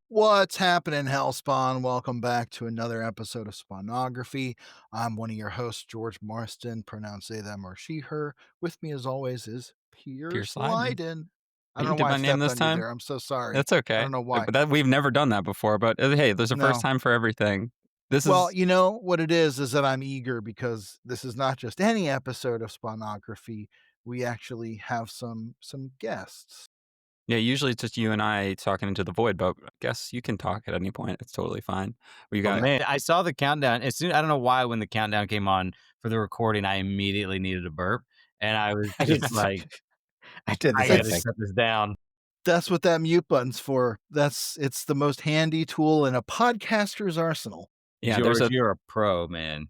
What's happening, Hellspawn? Welcome back to another episode of Spawnography. I'm one of your hosts, George Marston, pronounced they, them, or she, her. With me, as always, is Pierce Leiden. I don't know why I stepped on you there. I'm so sorry. That's okay. I don't know why. But we've never done that before. But hey, there's a first time for everything. Well, you know what it is that I'm eager because this is not just any episode of Spawnography. We actually have some guests. Yeah, usually it's just you and I talking into the void, but I guess you can talk at any point. It's totally fine. Man, I saw the countdown. As soon, I don't know why when the countdown came on for the recording, I immediately needed a burp, and I was just like, I did the I same gotta thing. shut this down. That's what that mute button's for. It's the most handy tool in a podcaster's arsenal. Yeah, George, you're a pro, man.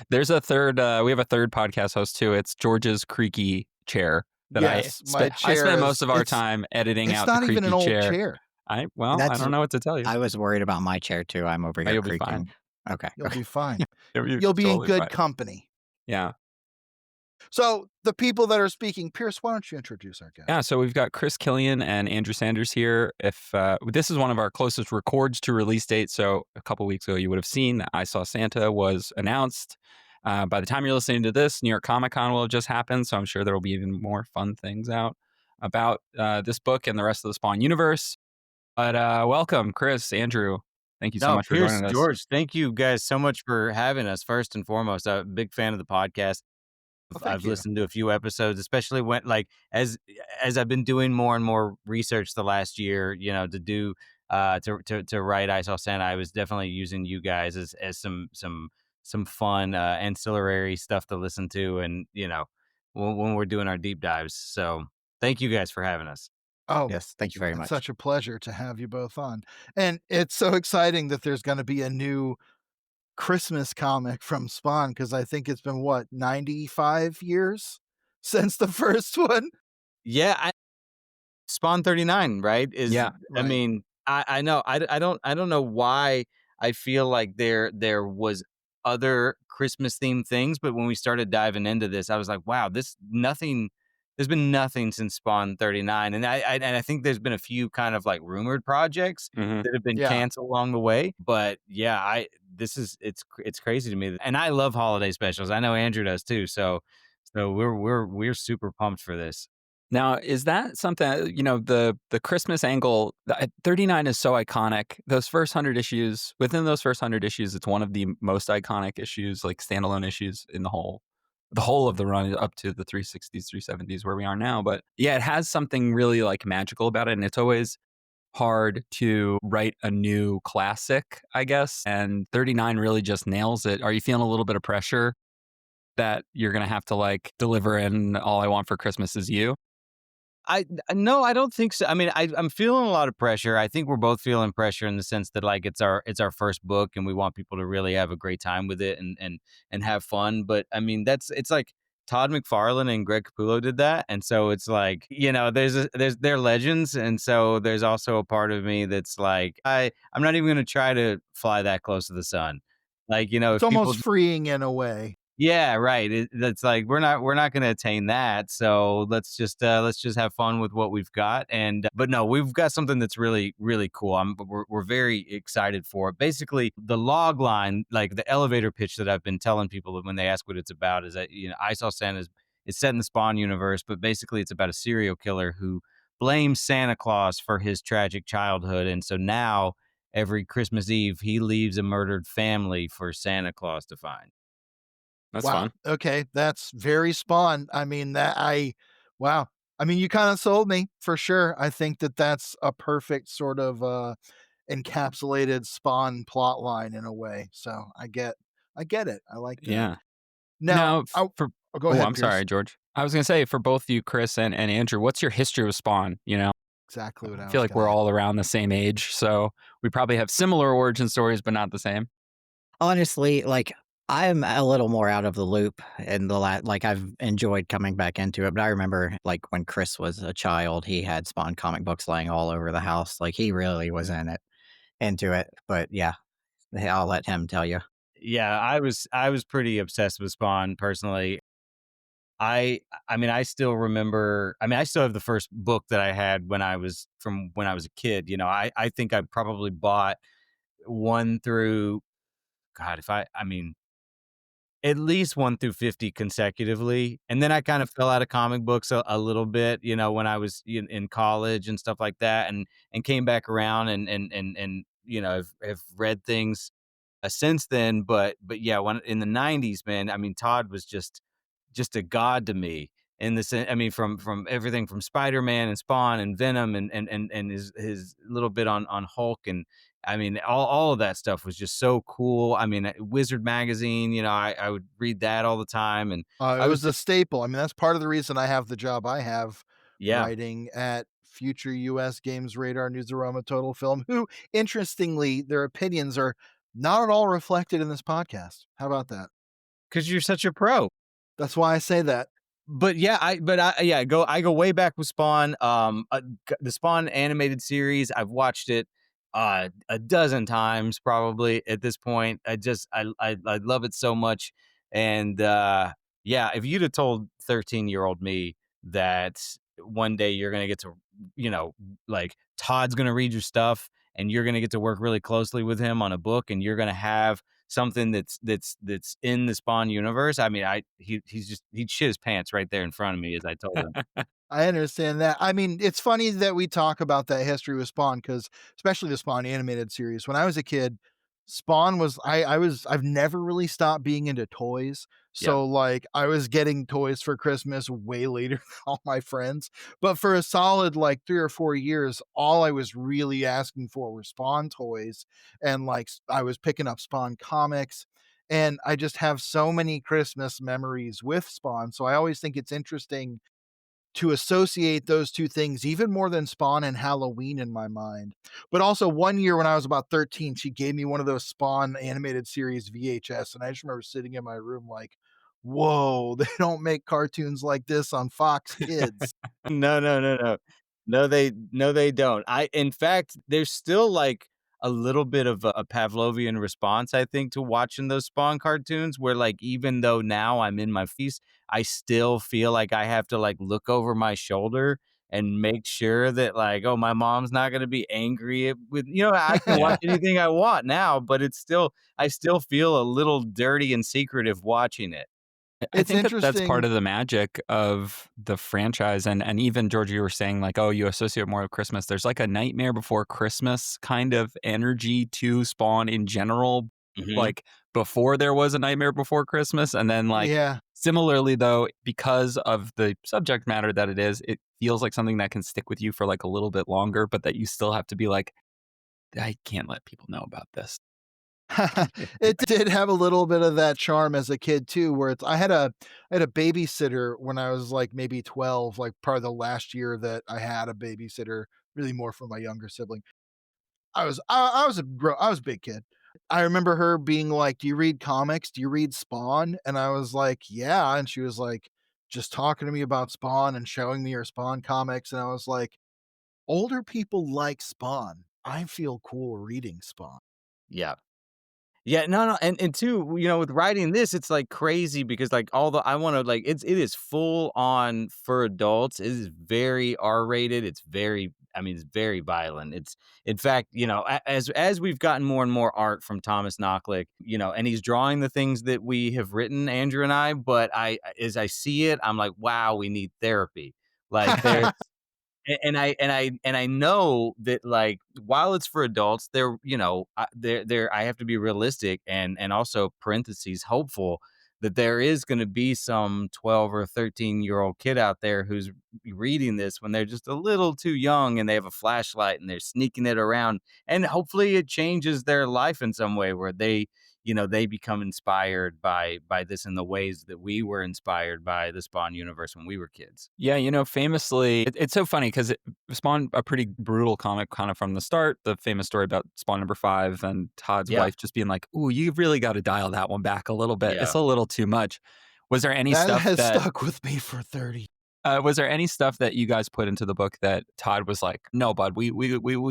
There's a third. We have a third podcast host too. It's George's creaky chair. I spend most of our time editing out the creaky chair. It's not even an old chair. I don't know what to tell you. I was worried about my chair too. I'm over here creaking. Be fine. Okay. You'll be fine. You'll be totally in good fine. company. Yeah. So the people that are speaking, Pierce, why don't you introduce our guests? Yeah, so we've got Chris Killian and Andrew Sanders here. If this is one of our closest records to release date, so a couple weeks ago you would have seen that I Saw Santa was announced. By the time you're listening to this, New York Comic Con will have just happened, so I'm sure there will be even more fun things out about this book and the rest of the Spawn universe. But welcome, Chris, Andrew. Thank you so much for joining us. George, thank you guys so much for having us. First and foremost, I'm a big fan of the podcast. I've listened to a few episodes, especially when, as I've been doing more and more research the last year, to do to write I Saw Santa. I was definitely using you guys as some fun ancillary stuff to listen to, and when we're doing our deep dives. So thank you guys for having us. Oh, yes, thank you very much. It's such a pleasure to have you both on, and it's so exciting that there's going to be a new Christmas comic from Spawn, because I think it's been 95 years since the first one. Yeah, Spawn 39, right? Right. I mean, I know. I don't know why I feel like there was other Christmas themed things, but when we started diving into this, I was like, wow, there's been nothing since Spawn 39, and I think there's been a few kind of like rumored projects that have been canceled along the way. But yeah, it's crazy to me, and I love holiday specials. I know Andrew does too. So we're super pumped for this. Now, is that something, the Christmas angle? 39 is so iconic. Those first 100 issues, within those first 100 issues, it's one of the most iconic issues, like standalone issues in the whole of the run up to the 360s, 370s where we are now. But yeah, it has something really like magical about it. And it's always hard to write a new classic, I guess. And 39 really just nails it. Are you feeling a little bit of pressure that you're going to have to deliver in All I Want for Christmas Is You? No, I don't think so. I mean, I'm feeling a lot of pressure. I think we're both feeling pressure in the sense that it's our first book, and we want people to really have a great time with it and have fun. But I mean, it's like Todd McFarlane and Greg Capullo did that, and so it's like, they're legends, and so there's also a part of me that's like, I'm not even going to try to fly that close to the sun. It's almost freeing in a way. Yeah, right. That's like we're not going to attain that. So let's just have fun with what we've got. But no, we've got something that's really, really cool. We're very excited for it. Basically, the log line, like the elevator pitch that I've been telling people when they ask what it's about, is that I Saw Santa is set in the Spawn universe, but basically it's about a serial killer who blames Santa Claus for his tragic childhood, and so now every Christmas Eve he leaves a murdered family for Santa Claus to find. That's fun. Okay, that's very Spawn. I mean, wow. I mean, you kind of sold me for sure. I think that's a perfect sort of encapsulated Spawn plot line in a way. So I get it. I like that. Yeah. Now, go ahead. I'm sorry, George. I was going to say, for both you, Chris and Andrew, what's your history with Spawn? Exactly what I feel like we're all around the same age, so we probably have similar origin stories, but not the same. Honestly, I'm a little more out of the loop in the like I've enjoyed coming back into it, but I remember like when Chris was a child, he had Spawn comic books laying all over the house. Like he really was into it. But yeah, I'll let him tell you. Yeah, I was pretty obsessed with Spawn personally. I I mean, I still remember. I mean, I still have the first book that I had when I was a kid. I think I probably bought one through God, if I mean at least 1 through 50 consecutively, and then I kind of fell out of comic books a little bit, when I was in college and stuff like that, and came back around and have read things since then. But yeah, when in the 90s, man, I mean, Todd was just a god to me in the sense. I mean, from everything from Spider-Man and Spawn and Venom and his little bit on Hulk, and I mean, all of that stuff was just so cool. I mean, Wizard magazine, I would read that all the time, and It I was was a just staple. I mean, that's part of the reason I have the job I have, yeah. writing at Future US Games Radar Newsarama Total Film, who, interestingly, their opinions are not at all reflected in this podcast. How about that? Because you're such a pro. That's why I say that. But yeah, I go way back with Spawn. The Spawn animated series, I've watched it a dozen times probably at this point. I love it so much. And yeah, if you'd have told 13-year-old me that one day you're gonna get to, you know, like Todd's gonna read your stuff and you're gonna get to work really closely with him on a book, and you're gonna have something that's in the Spawn universe. I mean, he'd shit his pants right there in front of me as I told him. I understand that. I mean, it's funny that we talk about that history with Spawn because, especially the Spawn animated series. When I was a kid, Spawn was I've never really stopped being into toys. Yeah. So like I was getting toys for Christmas way later than all my friends. But for a solid like 3 or 4 years, all I was really asking for were Spawn toys. And like I was picking up Spawn comics. And I just have so many Christmas memories with Spawn. So I always think it's interesting to associate those 2 things even more than Spawn and Halloween in my mind. But also one year when I was about 13, she gave me one of those Spawn animated series VHS, and I just remember sitting in my room like, "Whoa, they don't make cartoons like this on Fox Kids." No, no, no, no. No, they don't. In fact, there's still like a little bit of a Pavlovian response, I think, to watching those Spawn cartoons where like even though now I'm in my feast, I still feel like I have to like look over my shoulder and make sure that like, oh, my mom's not gonna be angry with I can watch Yeah. anything I want now, but I still feel a little dirty and secretive watching it. I It's think that that's part interesting. of the magic of the franchise, and even George, you were saying like, oh, you associate more with Christmas. There's like a Nightmare Before Christmas kind of energy to Spawn in general, Mhm. like before there was a Nightmare Before Christmas, and then like Yeah. similarly though, because of the subject matter that it feels like something that can stick with you for like a little bit longer, but that you still have to be like, I can't let people know about this. It did have a little bit of that charm as a kid too, where I had a babysitter when I was like maybe 12, like probably the last year that I had a babysitter, really more for my younger sibling. I was a big kid. I remember her being like, "Do you read comics? Do you read Spawn?" And I was like, "Yeah." And she was like, just talking to me about Spawn and showing me her Spawn comics. And I was like, older people like Spawn. I feel cool reading Spawn. Yeah. Yeah, no, no, and two, with writing this, it's like crazy because like all the I want to like it is full on for adults. It is very R-rated. It's very, I mean, it's very violent. It's in fact, as we've gotten more and more art from Thomas Nachlik, and he's drawing the things that we have written, Andrew and I. But as I see it, I'm like, wow, we need therapy. Like there's and I know that like while it's for adults, I have to be realistic and also parentheses hopeful that there is going to be some 12 or 13-year-old kid out there who's reading this when they're just a little too young and they have a flashlight and they're sneaking it around, and hopefully it changes their life in some way where they they become inspired by this in the ways that we were inspired by the Spawn universe when we were kids. Yeah, famously, it's so funny because Spawn, a pretty brutal comic kind of from the start. The famous story about Spawn #5 and Todd's Yeah. wife just being like, "Ooh, you've really got to dial that one back a little bit. Yeah. It's a little too much." Was there any That stuff has that stuck with me for 30. was there any stuff that you guys put into the book that Todd was like, "No, bud, we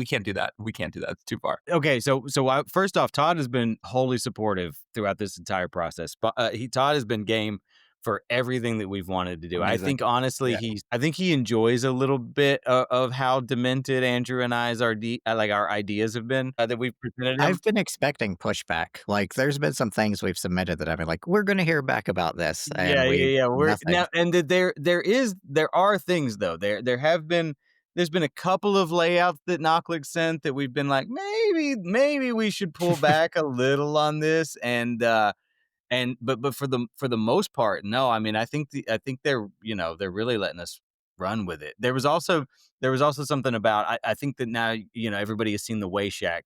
can't do that. We can't do that. It's too far." Okay, so first off, Todd has been wholly supportive throughout this entire process. But Todd has been game for everything that we've wanted to do. I Amazing. think honestly, Yeah. I think he enjoys a little bit of how demented Andrew and I's our ideas have been that we've presented him. I've been expecting pushback. Like, there's been some things we've submitted that I've been like, we're going to hear back about this, and We're nothing. now, and there are things though. There's been a couple of layouts that Nachlik sent that we've been like, maybe we should pull back a little on this, but for the most part, no. I mean, I think they're really letting us run with it. There was also something about I think that now everybody has seen the Wayshack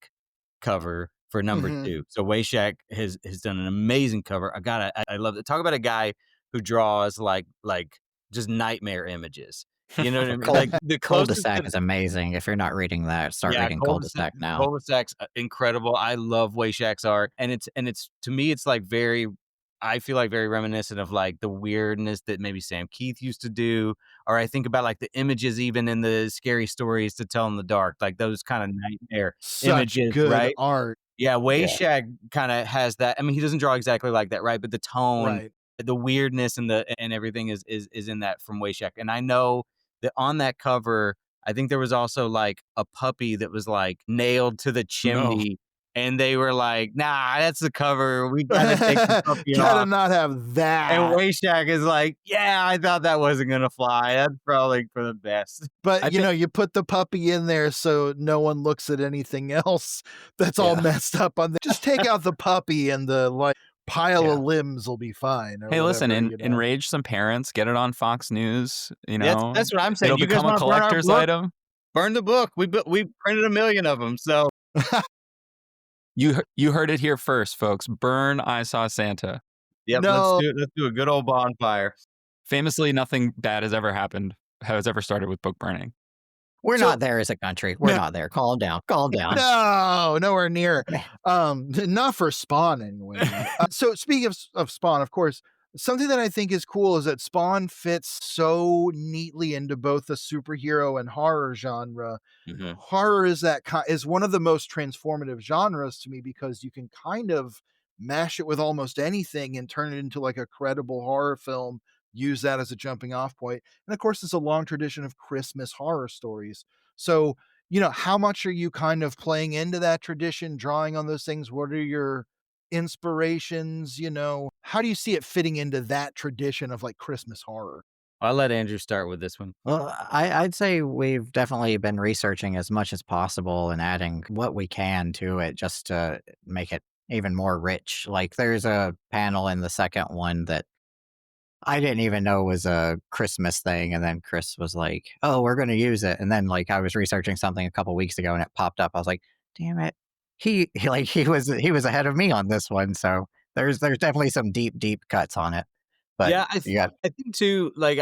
cover for number Mhm. 2. So Wayshack has done an amazing cover. I love it. Talk about a guy who draws like just nightmare images. You know what I mean? Like the closest Cul-de-sac that, is amazing. If you're not reading that, start reading Cul-de-sac now. Cul-de-sac's incredible. I love Wayshack's art, and it's to me, it's like I feel like very reminiscent of like the weirdness that maybe Sam Keith used to do, or I think about like the images even in the Scary Stories to Tell in the Dark, like those kind of nightmare Such images, good right? art. Yeah, Wayshack kind of has that. I mean, he doesn't draw exactly like that, right? But the tone, Right. the weirdness, and everything is in that from Wayshack. And I know that on that cover, I think there was also like a puppy that was like nailed to the chimney, and they were like, "Nah, that's the cover. We gotta take the puppy Gotta off." not have And that. Wayshack is like, "Yeah, I thought that wasn't gonna fly. That's probably for the best." But, I think you put the puppy in there so no one looks at anything else that's all Yeah. messed up on there. Just take out the puppy and the, like, pile Yeah. of limbs will be fine or Hey, listen, whatever, enrage some parents, get it on Fox News, That's what I'm saying. It'll You guys become a want to burn our collector's book? item. Burn the book. We printed 1 million of them. So You heard it here first, folks. Burn I Saw Santa. yep, No. let's do a good old bonfire. Famously, nothing bad has ever started with book burning. We're So- not there as a country. We're No. not there. Calm down. Calm down. No, nowhere near. Not for Spawn anyway. So speaking of Spawn, of course, something that I think is cool is that Spawn fits so neatly into both the superhero and horror genre. Horror is is one of the most transformative genres to me because you can kind of mash it with almost anything and turn it into like a credible horror film, use that as a jumping off point. And of course, it's a long tradition of Christmas horror stories. So, how much are you kind of playing into that tradition, drawing on those things? What are your inspirations? How do you see it fitting into that tradition of like Christmas horror? I'll let Andrew start with this one. Well, I'd say we've definitely been researching as much as possible and adding what we can to it just to make it even more rich. Like, there's a panel in the second one that I didn't even know was a Christmas thing, and then Chris was like, "Oh, we're going to use it." And then like I was researching something a couple weeks ago, and it popped up. I was like, "Damn it!" He was ahead of me on this one. So there's definitely some deep cuts on it. But Yeah, yeah, I think too. Like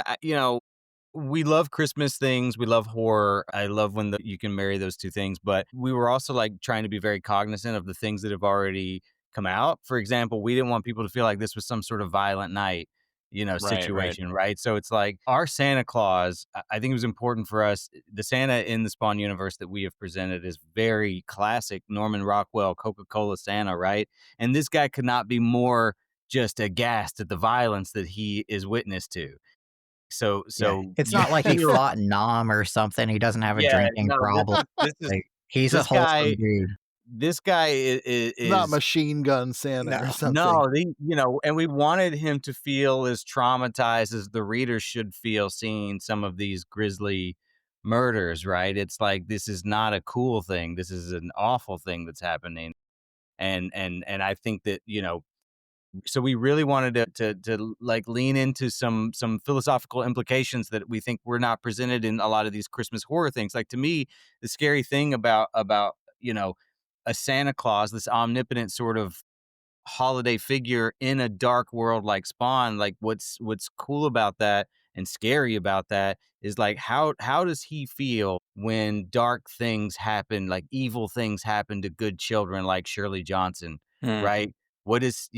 we love Christmas things. We love horror. I love when you can marry those two things. But we were also like trying to be very cognizant of the things that have already come out. For example, we didn't want people to feel like this was some sort of Violent Night, Right. situation, right? So it's like our Santa Claus. I think it was important for us. The Santa in the Spawn universe that we have presented is very classic Norman Rockwell Coca-Cola Santa, right? And this guy could not be more just aghast at the violence that he is witness to. So it's not like he fought Nam or something. He doesn't have a drinking problem. This is Like, he's a this wholesome guy. dude. This guy is Not Machine Gun Santa or something. no, and we wanted him to feel as traumatized as the reader should feel seeing some of these grisly murders, right? It's like, this is not a cool thing. This is an awful thing that's happening. And I think that, so we really wanted to like lean into some philosophical implications that we think were not presented in a lot of these Christmas horror things. Like, to me, the scary thing about a Santa Claus, this omnipotent sort of holiday figure in a dark world like Spawn. Like what's cool about that and scary about that is like how does he feel when dark things happen, like evil things happen to good children like Shirley Johnson, Mm. right? What is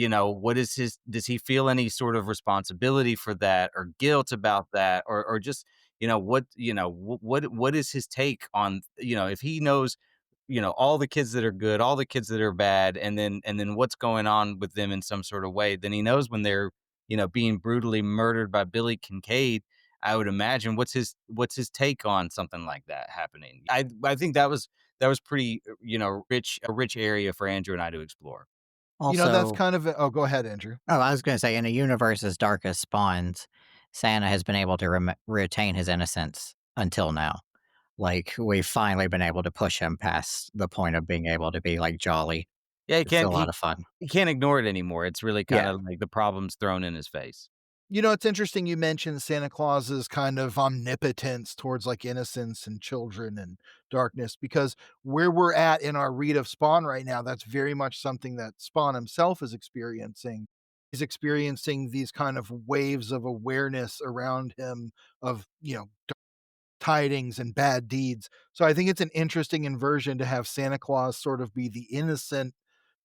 his, does he feel any sort of responsibility for that or guilt about that, or just, what is his take on, if he knows, all the kids that are good, all the kids that are bad, and then what's going on with them in some sort of way, then he knows when they're, being brutally murdered by Billy Kincaid. I would imagine what's his take on something like that happening. I think that was pretty, a rich area for Andrew and I to explore. That's Also, kind of oh, go ahead, Andrew. oh, I was going to say, in a universe as dark as Spawn's, Santa has been able to retain his innocence until now. Like, we've finally been able to push him past the point of being able to be like jolly. Yeah, he It's a can't lot he of fun. he can't ignore it anymore. It's really kind Yeah. of like the problem's thrown in his face. It's interesting you mentioned Santa Claus's kind of omnipotence towards like innocence and children and darkness, because where we're at in our read of Spawn right now, that's very much something that Spawn himself is experiencing. He's experiencing these kind of waves of awareness around him of, tidings and bad deeds. So I think it's an interesting inversion to have Santa Claus sort of be the innocent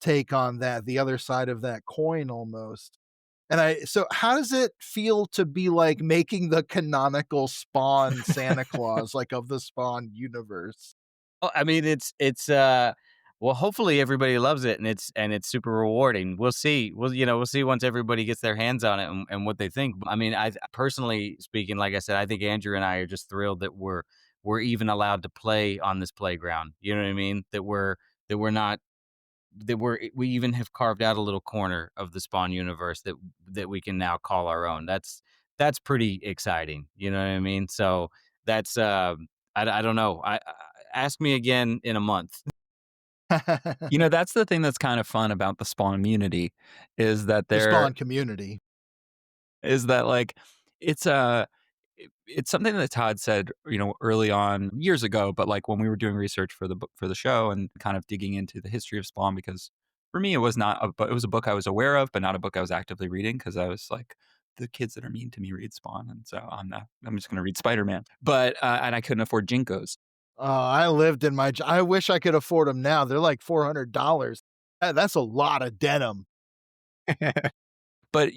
take on that, the other side of that coin almost. And so how does it feel to be like making the canonical Spawn Santa Claus, like of the Spawn universe? Oh, I mean, well, hopefully everybody loves it, and it's super rewarding. We'll see. We'll see once everybody gets their hands on it, and what they think. I mean, I personally speaking, like I said, I think Andrew and I are just thrilled that we're even allowed to play on this playground. You know what I mean? That we're not we even have carved out a little corner of the Spawn universe that we can now call our own. That's pretty exciting. You know what I mean? So that's I don't know. Ask me again in a month. That's the thing that's kind of fun about the Spawn immunity is that The there Spawn community. is that like it's a it's something that Todd said, early on years ago, but like when we were doing research for the book for the show and kind of digging into the history of Spawn, because for me it was not a book, it was a book I was aware of, but not a book I was actively reading because I was like, the kids that are mean to me read Spawn, and so I'm just going to read Spider-Man. But and I couldn't afford Jinkos. I lived in I wish I could afford them now. They're like $400. That's a lot of denim. But,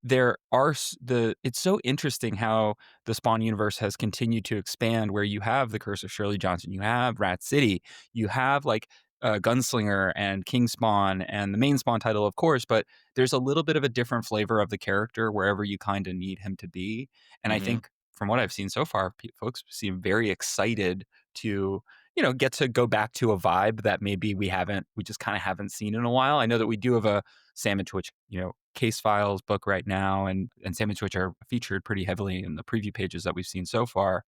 there are it's so interesting how the Spawn universe has continued to expand, where you have The Curse of Shirley Johnson, you have Rat City, you have like Gunslinger and King Spawn and the main Spawn title, of course, but there's a little bit of a different flavor of the character wherever you kind of need him to be. And I Hmm. think from what I've seen so far, folks seem very excited to, get to go back to a vibe that maybe we just kind of haven't seen in a while. I know that we do have a Sam and Twitch, case files book right now, and Sam and Twitch are featured pretty heavily in the preview pages that we've seen so far.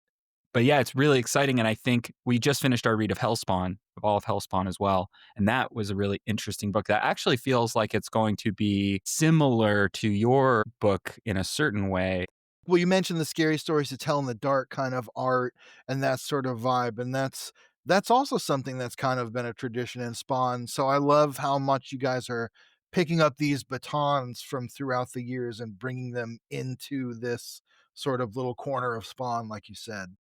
But yeah, it's really exciting, and I think we just finished our read of Hellspawn, of all of Hellspawn as well, and that was a really interesting book that actually feels like it's going to be similar to your book in a certain way. Well, you mentioned the scary stories to tell in the dark kind of art and that sort of vibe, and that's also something that's kind of been a tradition in Spawn. So I love how much you guys are picking up these batons from throughout the years and bringing them into this sort of little corner of Spawn, like you said.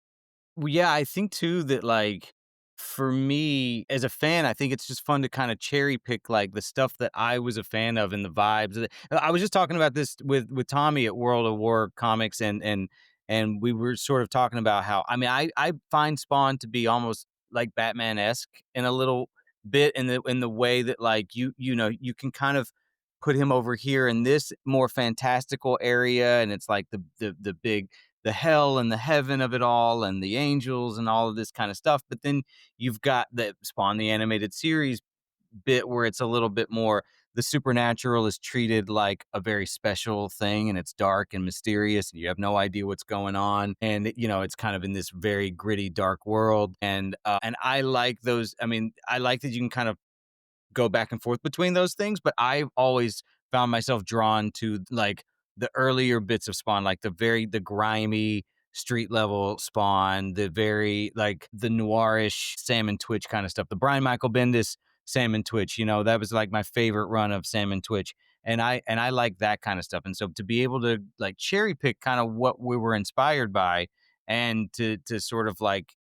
Well, yeah, I think too that like for me as a fan, I think it's just fun to kind of cherry pick like the stuff that I was a fan of and the vibes. I was just talking about this with Tommy at World of War Comics, and we were sort of talking about how, I mean, I find Spawn to be almost like Batman esque in a little bit, in the way that like you can kind of put him over here in this more fantastical area, and it's like the big, the hell and the heaven of it all and the angels and all of this kind of stuff. But then you've got the Spawn the animated series bit where it's a little bit more, the supernatural is treated like a very special thing, and it's dark and mysterious and you have no idea what's going on, and it's kind of in this very gritty dark world, and I like those. I mean, I like that you can kind of go back and forth between those things, but I've always found myself drawn to like the earlier bits of Spawn, like the grimy street level Spawn, the very like the noirish Sam and Twitch kind of stuff, the Brian Michael Bendis Sam and Twitch. You know, that was like my favorite run of Sam and Twitch. And I like that kind of stuff. And so to be able to like cherry pick kind of what we were inspired by and to sort of like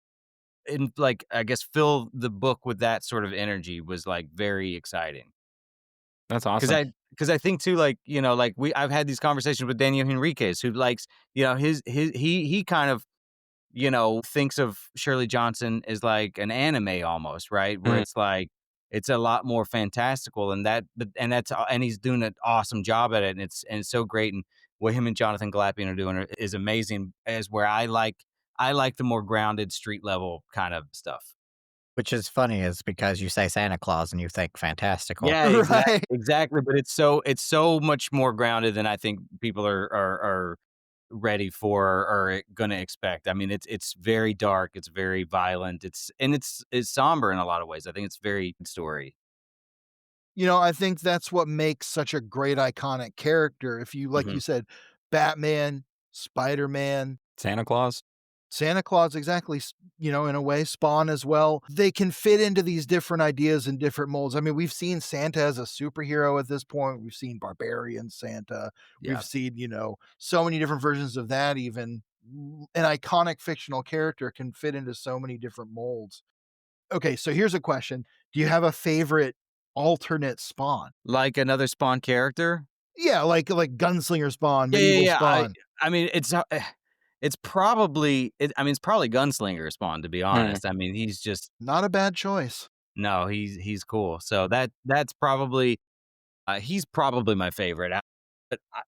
I guess fill the book with that sort of energy was like very exciting. That's Cause awesome. I because I think too, like, you know, like I've had these conversations with Daniel Henriquez, who likes, you know, he kind of, you know, thinks of Shirley Johnson as like an anime almost, right? Where Mm. it's like it's a lot more fantastical and and he's doing an awesome job at it, and it's so great. And what him and Jonathan Glapion are doing is amazing. As where I like the more grounded street level kind of stuff. Which is funny is because you say Santa Claus and you think fantastical. Yeah, Right. exactly. But it's so much more grounded than I think people are ready for or gonna expect. I mean, it's very dark, it's very violent, it's somber in a lot of ways. I think it's very good story. You know, I think that's what makes such a great iconic character. If you like you Mhm. said, Batman, Spider-Man, Santa Claus. Santa Claus, exactly, you know, in a way, Spawn as well. They can fit into these different ideas and different molds. I mean, we've seen Santa as a superhero at this point. We've seen Barbarian Santa. We've Yeah. seen, you know, so many different versions of that even. An iconic fictional character can fit into so many different molds. Okay, so here's a question. Do you have a favorite alternate Spawn? Like another Spawn character? Yeah, like Gunslinger Spawn, Yeah, yeah, Medieval yeah. Spawn. I mean, it's probably Gunslinger Spawn, to be Mm. honest. I mean, he's just Not a bad choice. no, he's cool. So that's probably he's probably my favorite.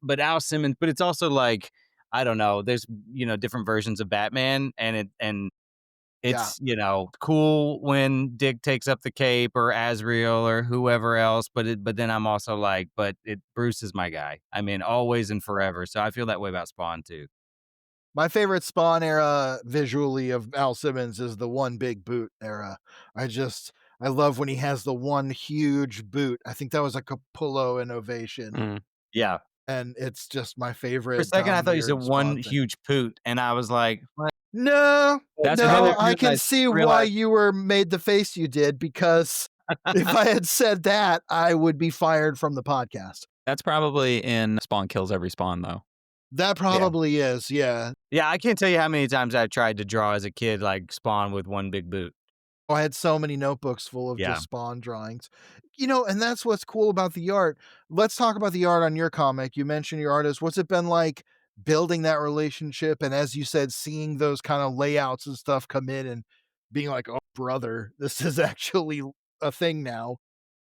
But Al Simmons, but it's also like I don't know. There's different versions of Batman, and Yeah. it's cool when Dick takes up the cape or Azrael or whoever else. But then I'm also like, Bruce is my guy. I mean, always and forever. So I feel that way about Spawn too. My favorite Spawn era visually of Al Simmons is the one big boot era. I love when he has the one huge boot. I think that was a Capullo innovation, Mm. Yeah. and it's just my For a favorite second, I thought you said domineered one Spawn thing. huge poot, and I was like, what? No, That's And then no, probably I can see I why realized you were made the face you did, because if I had said that, I would be fired from the podcast. that's probably in Spawn Kills Every Spawn though. That yeah. probably is, yeah. Yeah, I can't tell you how many times I tried to draw as a kid, like Spawn with one big boot. I had so many notebooks full of Yeah. just Spawn drawings. You know, and that's what's cool about the art. Let's talk about the art on your comic. You mentioned your artist. What's it been like building that relationship? And as you said, seeing those kind of layouts and stuff come in and being like, oh, brother, this is actually a thing now.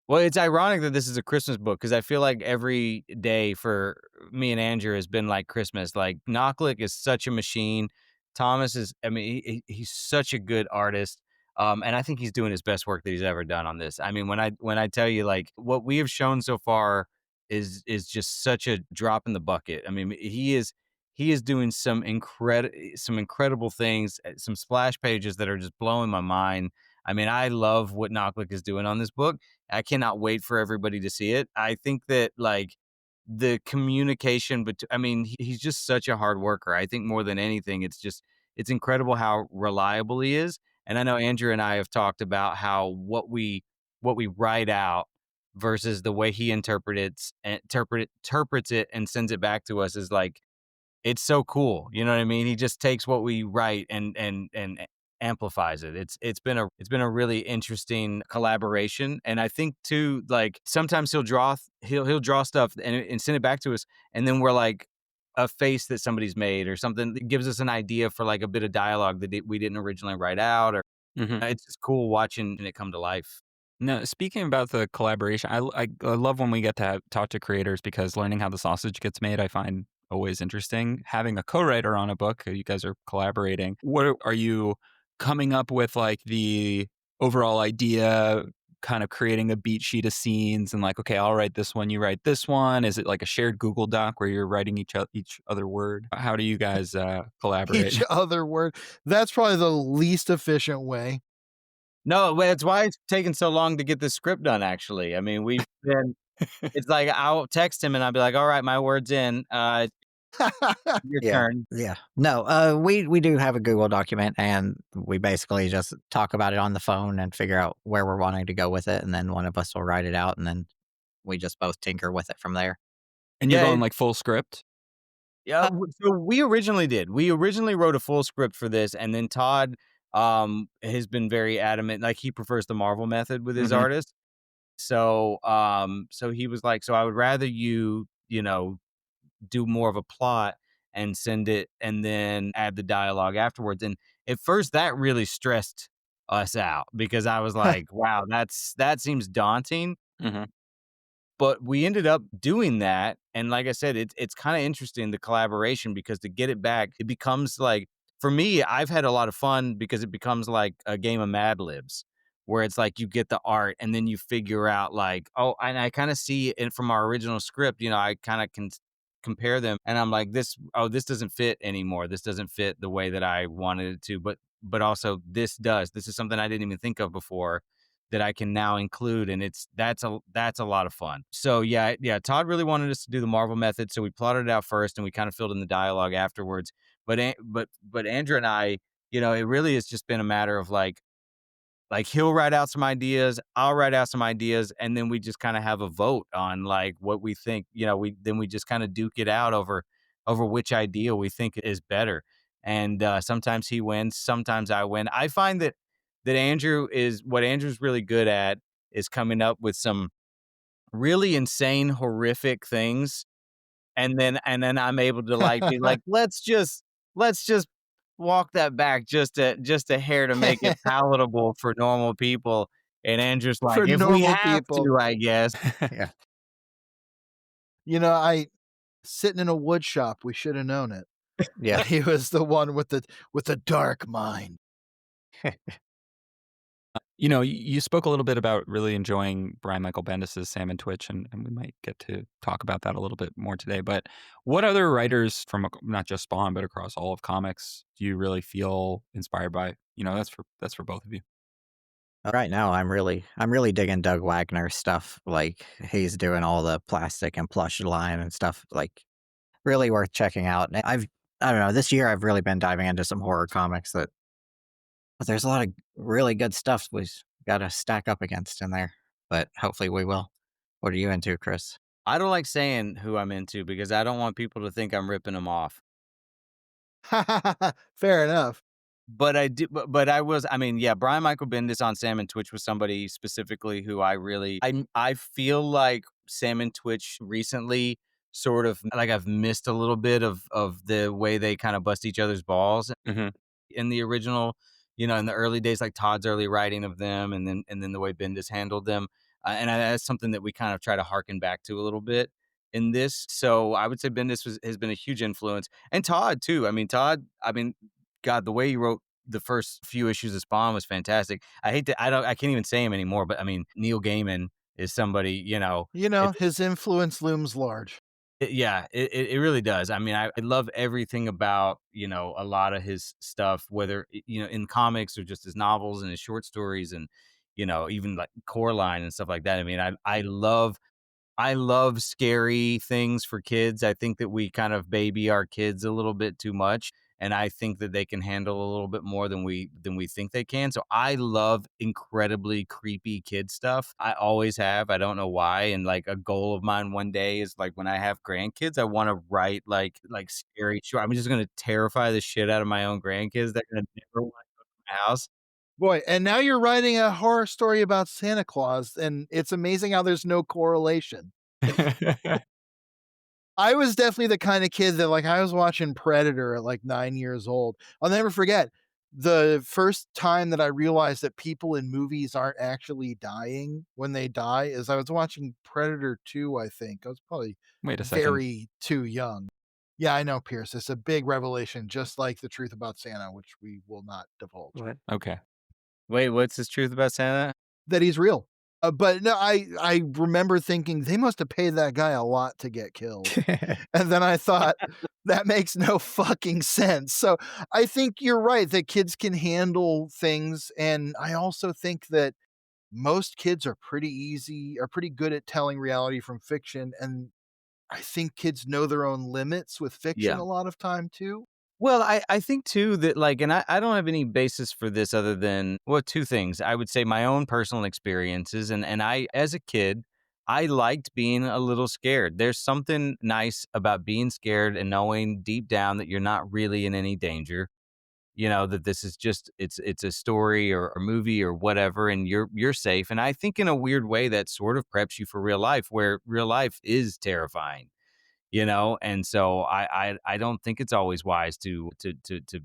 Well, it's ironic that this is a Christmas book because I feel like every day for me and Andrew has been like Christmas. Like Nachlik is such a machine. Thomas is, I mean, he's such a good artist. And I think he's doing his best work that he's ever done on this. I mean, when I tell you like what we have shown so far is just such a drop in the bucket. I mean, he is doing some incredible things, some splash pages that are just blowing my mind. I mean, I love what Nachlik is doing on this book. I cannot wait for everybody to see it. I think that like the communication, but I mean, he's just such a hard worker. I think more than anything, it's incredible how reliable he is. And I know Andrew and I have talked about how what we write out versus the way he interprets it and sends it back to us is like it's so cool. You know what I mean? He just takes what we write and amplifies it. It's been a really interesting collaboration. And I think too, like sometimes he'll draw stuff and send it back to us, and then we're like a face that somebody's made or something that gives us an idea for like a bit of dialogue that we didn't originally write out. Or Mhm. it's just cool watching it come to life. No, speaking about the collaboration, I love when we get to talk to creators because learning how the sausage gets made, I find always interesting. Having a co-writer on a book, you guys are collaborating. What are you coming up with, like the overall idea, kind of creating a beat sheet of scenes and like, okay, I'll write this one, you write this one. Is it like a shared Google Doc where you're writing each other word? How do you guys collaborate? Each other word. That's probably the least efficient way. No, well, that's why it's taken so long to get this script done. Actually, I mean, we've been. It's like I'll text him and I'll be like, "All right, my word's in. Your Yeah. turn. Yeah. No, we do have a Google document, and we basically just talk about it on the phone and figure out where we're wanting to go with it, and then one of us will write it out, and then we just both tinker with it from there. And you're Yeah, going like full script? yeah. So we originally did. We originally wrote a full script for this, and then Todd has been very adamant. Like he prefers the Marvel method with his Mhm. artists. So he was like, so I would rather you do more of a plot and send it and then add the dialogue afterwards. And at first that really stressed us out because I was like, wow, that seems daunting. Mhm. But we ended up doing that, and like I said, it's kinda interesting, the collaboration, because to get it back, it becomes like for me, I've had a lot of fun because it becomes like a game of Mad Libs, where it's like you get the art and then you figure out like, oh, and I kinda see it from our original script, I kinda can compare them, and I'm like, this doesn't fit anymore. This doesn't fit the way that I wanted it to, but also this does. This is something I didn't even think of before that I can now include, and that's a lot of fun. So yeah, Todd really wanted us to do the Marvel method, so we plotted it out first, and we kind of filled in the dialogue afterwards. But Andrew and I, it really has just been a matter of like he'll write out some ideas, I'll write out some ideas, and then we just kind of have a vote on like what we think. We just kind of duke it out over which idea we think is better. And sometimes he wins, sometimes I win. I find that Andrew's really good at is coming up with some really insane, horrific things, and then I'm able to like be like, let's just walk that back just a hair to make it palatable for normal people. And Andrew's like, For if we normal have people. to, I guess. Yeah. I sitting in a wood shop, we should have known it. Yeah. He was the one with the dark mind. You spoke a little bit about really enjoying Brian Michael Bendis's Sam and Twitch, and we might get to talk about that a little bit more today. But what other writers from not just Spawn, but across all of comics do you really feel inspired by? That's for both of you. Right now, I'm really digging Doug Wagner's stuff. Like he's doing all the plastic and plush line and stuff. Like really worth checking out. And I don't know. This year, I've really been diving into some horror comics that but there's a lot of really good stuff we've got to stack up against in there. But hopefully, we will. What are you into, Chris? I don't like saying who I'm into because I don't want people to think I'm ripping them off. Fair enough. But I do, but I mean, yeah, Brian Michael Bendis on Sam and Twitch was somebody specifically who I feel like Sam and Twitch recently sort of like I've missed a little bit of the way they kind of bust each other's balls Mhm. in the original, in the early days, like Todd's early writing of them, and then the way Bendis handled them, that's something that we kind of try to harken back to a little bit in this. So I would say has been a huge influence, and Todd too. I mean, God, the way he wrote the first few issues of Spawn was fantastic. I can't even say him anymore, but I mean, Neil Gaiman is somebody, His influence looms large. yeah, it really does. I mean, I love everything about, a lot of his stuff, whether, in comics or just his novels and his short stories and, even like Coraline and stuff like that. I mean, I love scary things for kids. I think that we kind of baby our kids a little bit too much, and I think that they can handle a little bit more than we think they can. So I love incredibly creepy kid stuff. I always have. I don't know why. And like a goal of mine one day is like when I have grandkids, I want to write like scary short. I'm just gonna terrify the shit out of my own grandkids. They're gonna never want to go to my house. Boy, and now you're writing a horror story about Santa Claus, and it's amazing how there's no correlation. I was definitely the kind of kid that, like, I was watching Predator at, like, 9 years old. I'll never forget the first time that I realized that people in movies aren't actually dying when they die is I was watching Predator 2, I think. I was probably Wait a second. very too young. Yeah, I know, Pierce. It's a big revelation, just like the truth about Santa, which we will not divulge. What? Okay. Wait, what's this truth about Santa? That he's real. But no, I remember thinking they must have paid that guy a lot to get killed. And then I thought, that makes no fucking sense. So I think you're right that kids can handle things. And I also think that most kids are pretty good at telling reality from fiction. And I think kids know their own limits with fiction Yeah. a lot of time too. Well, I think too that like, and I don't have any basis for this other than, well, two things. I would say my own personal experiences, and I, as a kid, I liked being a little scared. There's something nice about being scared and knowing deep down that you're not really in any danger. You know, that this is just it's a story or a movie or whatever, and you're safe. And I think in a weird way that sort of preps you for real life, where real life is terrifying, you know. And so I don't think it's always wise to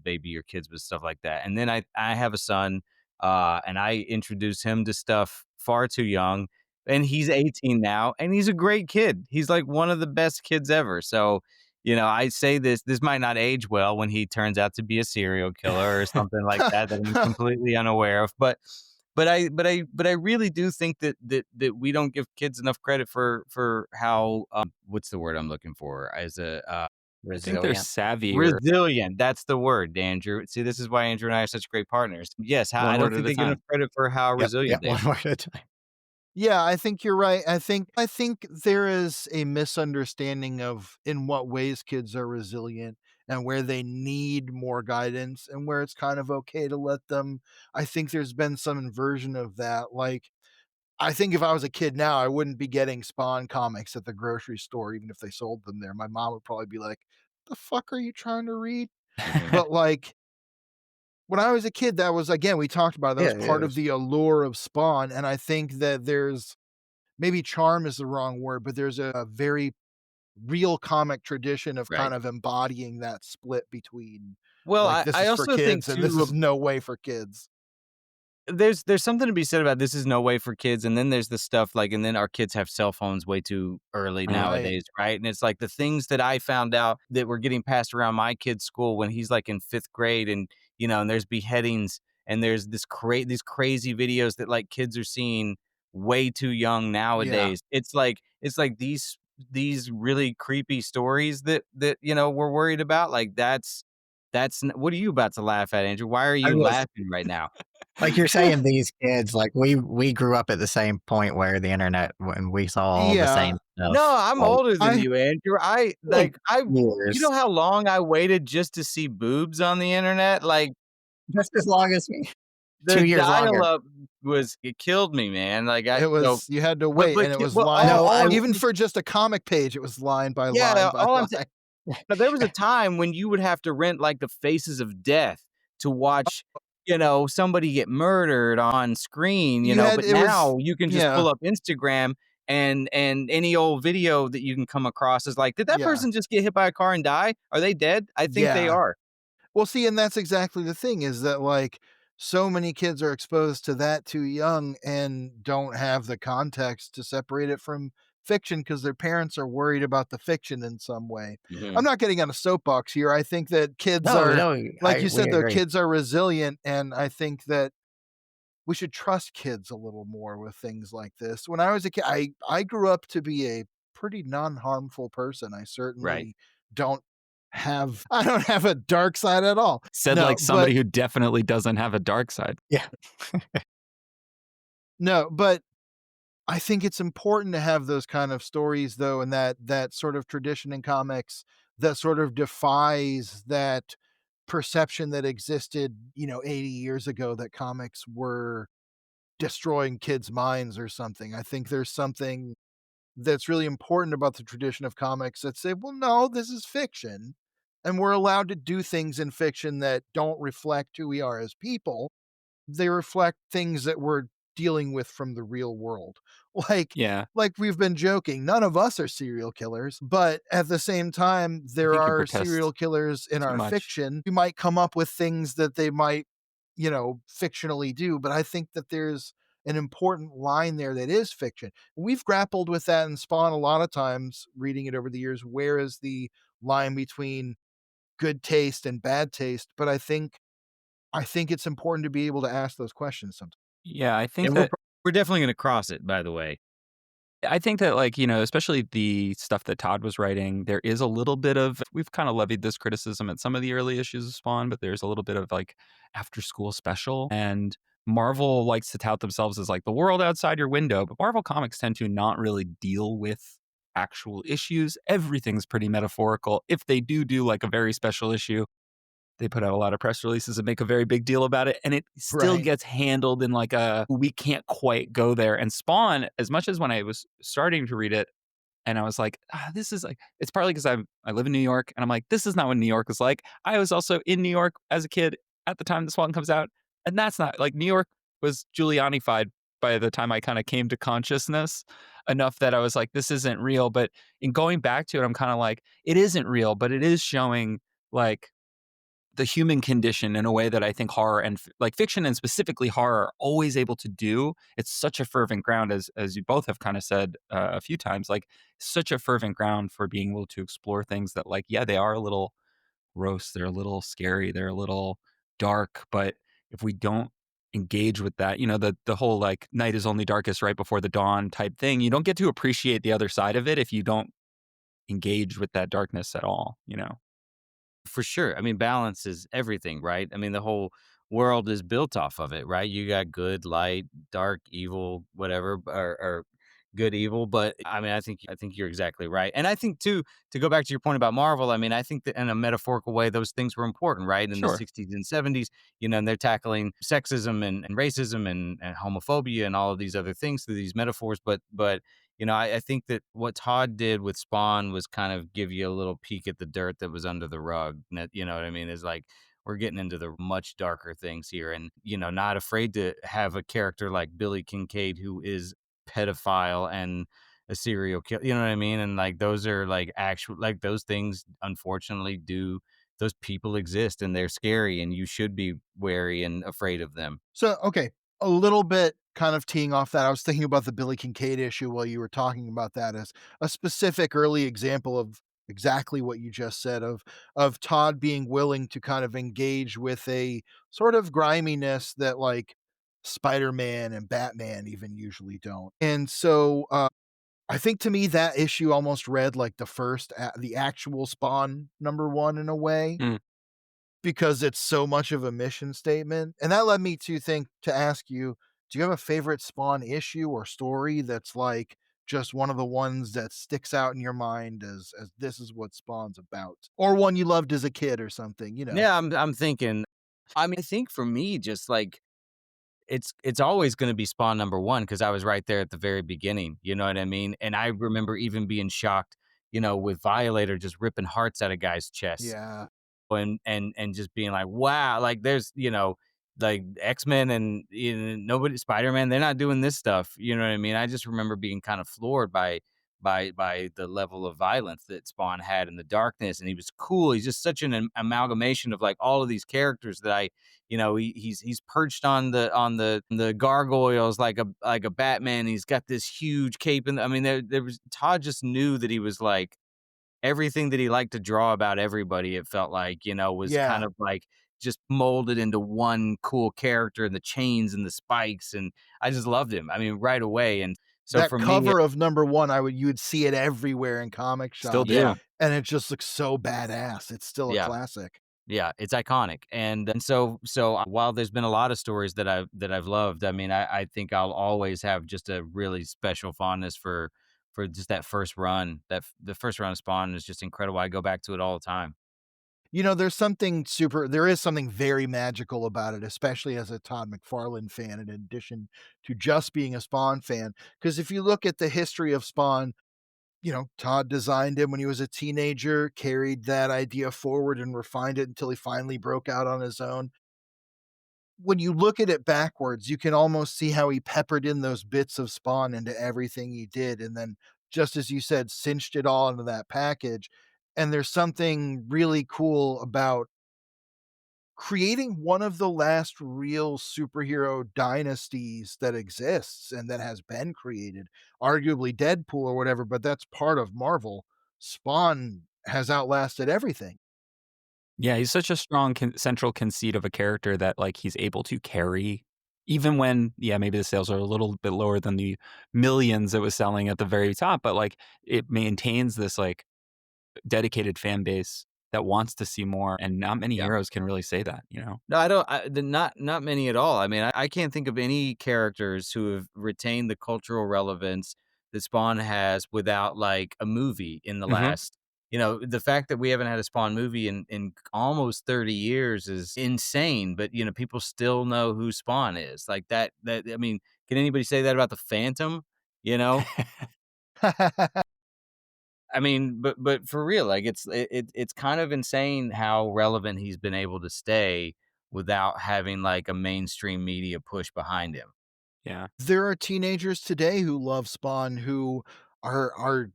baby your kids with stuff like that. And then I have a son, and I introduce him to stuff far too young, and he's 18 now, and he's a great kid. He's like one of the best kids ever. So, you know, I say this might not age well when he turns out to be a serial killer or something like that that I'm completely unaware of. But I really do think that we don't give kids enough credit for how, what's the word I'm looking for, as a, I think they're Resilient. savvier resilient. That's the word, Andrew. See, this is why Andrew and I are such great partners. Yes, I one don't word think at a they get enough time. credit for how Yep. resilient Yep. they One are. word at a time. Yeah, I think you're right. I think there is a misunderstanding of in what ways kids are resilient and where they need more guidance and where it's kind of okay to let them. I think there's been some inversion of that. Like, I think if I was a kid now, I wouldn't be getting Spawn comics at the grocery store, even if they sold them there. My mom would probably be like, "The fuck are you trying to read?" Mhm. But like when I was a kid, that was again, we talked about it, that Yeah, was yeah. part of the allure of Spawn. And I think that there's maybe charm is the wrong word, but there's a very real comic tradition of Right. kind of embodying that split between Well, like I, this I is for also think kids and this too, is no way for kids. there's something to be said about this is no way for kids, and then there's the stuff like, and then our kids have cell phones way too early Mhm. Right. nowadays, right? And it's like the things that I found out that were getting passed around my kid's school when he's like in 5th grade, and you know, and there's beheadings, and there's these crazy videos that like kids are seeing way too young Yeah. nowadays. It's like these really creepy stories that you know we're worried about. Like what are you about to laugh at, Andrew? Why are I you was laughing right now? like you're saying these kids, like we grew up at the same point where the internet when we saw all the Yeah. same No, stuff, I'm like, older than I you, Andrew. like I you years. know how long I waited just to see boobs on the internet? Like, Just as long as me. the 2 years longer. dial-up it killed me, man. Like, it was you had to wait but and it ki was well, line No, I even for just a comic page, it was line by line yeah, by all I'm saying. line. But there was a time when you would have to rent, like, The Faces of Death to watch, you know, somebody get murdered on screen, you You know, had but it was now you can just yeah, pull up Instagram, and any old video that you can come across is like, "Did that yeah, person just get hit by a car and die? Are they dead? I think they yeah. are." Well, see, and that's exactly the thing is that, like, so many kids are exposed to that too young and don't have the context to separate it from fiction because their parents are worried about the fiction in some way. I'm Mhm. not getting on a soapbox here. I think that kids no, are, no, like you we said, though, agree. kids are resilient, and I think that we should trust kids a little more with things like this. When I was a kid, I grew up to be a pretty non-harmful person. I Right. certainly don't I don't have a dark side at all. Said No, like but somebody who definitely doesn't have a dark side. Yeah. no, but I think it's important to have those kind of stories though, and that sort of tradition in comics that sort of defies that perception that existed, 80 years ago that comics were destroying kids' minds or something. I think there's something that's really important about the tradition of comics that say, well, no, this is fiction. And we're allowed to do things in fiction that don't reflect who we are as people. They reflect things that we're dealing with from the real world. Like Yeah, like we've been joking, none of us are serial killers, but at the same time, I there think you are protest serial killers in too our much. fiction who might come up with things that they might, fictionally do. But I think that there's an important line there that is fiction. We've grappled with that in Spawn a lot of times, reading it over the years. Where is the line between good taste and bad taste? But I think it's important to be able to ask those questions sometimes. Yeah, And we're definitely gonna cross it, by the way. I think that, like, especially the stuff that Todd was writing, there is a little bit of, we've kind of levied this criticism at some of the early issues of Spawn, but there's a little bit of like after school special. And Marvel likes to tout themselves as like the world outside your window, but Marvel comics tend to not really deal with actual issues, everything's pretty metaphorical. If they do like a very special issue, they put out a lot of press releases and make a very big deal about it, and it still Right. gets handled in like a we can't quite go there. And Spawn, as much as when I was starting to read it, and I was like, this is like, it's partly because I live in New York, and I'm like, this is not what New York was like. I was also in New York as a kid at the time the Spawn comes out, and that's not like New York was Giulianified by the time I kind of came to consciousness enough that I was like, this isn't real. But in going back to it, I'm kind of like, it isn't real, but it is showing like the human condition in a way that I think horror and like fiction and specifically horror are always able to do. It's such a fervent ground, as you both have kind of said a few times, like such a fervent ground for being able to explore things that, like, yeah, they are a little gross, they're a little scary, they're a little dark, but if we don't engage with that, the whole like night is only darkest right before the dawn type thing, you don't get to appreciate the other side of it if you don't engage with that darkness at all. For sure. I mean, balance is everything, right? I mean, the whole world is built off of it, right? You got good, light, dark, evil, whatever, or good, evil. But I mean, I think you're exactly right. And I think too, to go back to your point about Marvel, I mean, I think that in a metaphorical way, those things were important, right? In the Sure. 60s and 70s, and they're tackling sexism and racism and homophobia and all of these other things through these metaphors. But I think that what Todd did with Spawn was kind of give you a little peek at the dirt that was under the rug. And that, you know what I mean? Is like we're getting into the much darker things here, and not afraid to have a character like Billy Kincaid who is pedophile and a serial killer. You know what I mean? And like those are like actual like those things. Unfortunately, do those people exist and they're scary, and you should be wary and afraid of them. So, okay, a little bit kind of teeing off that, I was thinking about the Billy Kincaid issue while you were talking about that as a specific early example of exactly what you just said of Todd being willing to kind of engage with a sort of griminess that like Spider-Man and Batman even usually don't. And so I think to me that issue almost read like the actual Spawn number 1 in a way Mm. because it's so much of a mission statement. And that led me to ask you, do you have a favorite Spawn issue or story that's like just one of the ones that sticks out in your mind as this is what Spawn's about? Or one you loved as a kid or something? Yeah, I'm thinking. I mean, I think for me, just like it's always going to be Spawn number one because I was right there at the very beginning. You know what I mean? And I remember even being shocked, with Violator just ripping hearts out of guys' chests Yeah. and just being like, wow, like there's like X-Men and nobody Spider-Man, they're not doing this stuff. You know what I mean? I just remember being kind of floored by the level of violence that Spawn had in the darkness, and he was cool. He's just such an amalgamation of like all of these characters that he's perched on the gargoyles like a Batman. He's got this huge cape, and I mean there was Todd just knew that he was like everything that he liked to draw about everybody, it felt like, was kind Yeah. of like just molded into one cool character, and the chains and the spikes, and I just loved him. I mean, right away. And so That for me, cover of number 1, you would see it everywhere in comic Still shops, yeah, do. and it just looks so badass. It's still a yeah, classic. yeah, it's iconic. And so while there's been a lot of stories that I've loved, I mean, I think I'll always have just a really special fondness for just that first run. The first run of Spawn is just incredible. I go back to it all the time. There is something very magical about it, especially as a Todd McFarlane fan, in addition to just being a Spawn fan. Because if you look at the history of Spawn, Todd designed him when he was a teenager, carried that idea forward and refined it until he finally broke out on his own. When you look at it backwards, you can almost see how he peppered in those bits of Spawn into everything he did, and then, just as you said, cinched it all into that package. And there's something really cool about creating one of the last real superhero dynasties that exists and that has been created, arguably Deadpool or whatever, but that's part of Marvel. Spawn has outlasted everything. Yeah, he's such a strong central conceit of a character that like he's able to carry even when, yeah, maybe the sales are a little bit lower than the millions it was selling at the very top, but like it maintains this like dedicated fan base that wants to see more, and not many Yeah. heroes can really say that. No, I don't. Not many at all. I mean, I can't think of any characters who have retained the cultural relevance that Spawn has without like a movie in the Hmm. last. The fact that we haven't had a Spawn movie in almost 30 years is insane. But people still know who Spawn is. Like that. I mean, can anybody say that about the Phantom? You know, I mean, but for real, like it's kind of insane how relevant he's been able to stay without having like a mainstream media push behind him. Yeah. There are teenagers today who love Spawn who are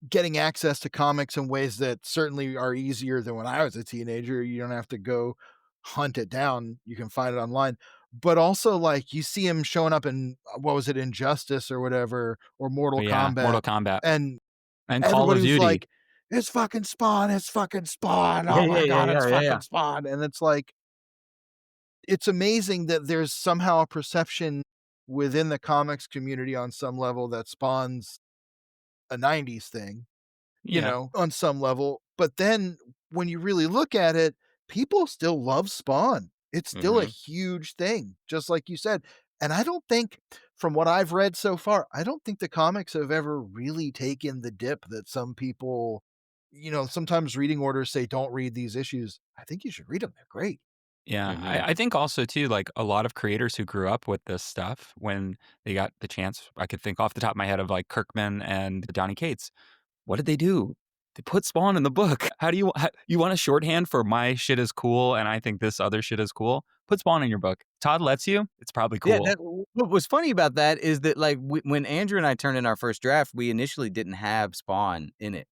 getting access to comics in ways that certainly are easier than when I was a teenager. You don't have to go hunt it down. You can find it online. But also, like, you see him showing up in what was it, Injustice or whatever, or Oh, Mortal yeah. Kombat, Mortal Kombat and and Call everybody of was Duty. like, "It's fucking Spawn, it's fucking Spawn. Yeah, Oh yeah, my yeah, god, it's yeah, yeah, yeah. fucking Spawn." And it's like, it's amazing that there's somehow a perception within the comics community on some level that Spawn's a 90s thing, Yeah. on some level. But then when you really look at it, people still love Spawn. It's still a Hmm. huge thing, just like you said. And I don't think, from what I've read so far, I don't think the comics have ever really taken the dip that some people, sometimes reading orders say, don't read these issues. I think you should read them. They're great. Yeah, Hmm. I think also too, like a lot of creators who grew up with this stuff when they got the chance, I could think off the top of my head of like Kirkman and Donny Cates. What did they do? They put Spawn in the book. You want a shorthand for my shit is cool and I think this other shit is cool? Put Spawn in your book. Todd lets you. It's probably Yeah, cool. what was funny about that is that like when Andrew and I turned in our first draft, we initially didn't have Spawn in it.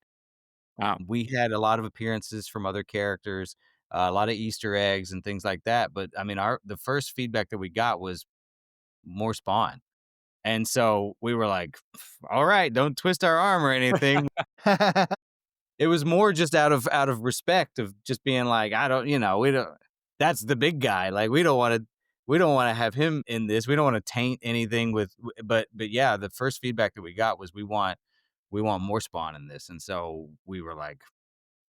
Wow. We had a lot of appearances from other characters, a lot of Easter eggs and things like that. But I mean, the first feedback that we got was more Spawn, and so we were like, "All right, don't twist our arm or anything." It was more just out of respect of just being like, I don't, we don't. That's the big guy. Like we don't want to have him in this. We don't want to taint anything with. But yeah, the first feedback that we got was we want more Spawn in this, and so we were like,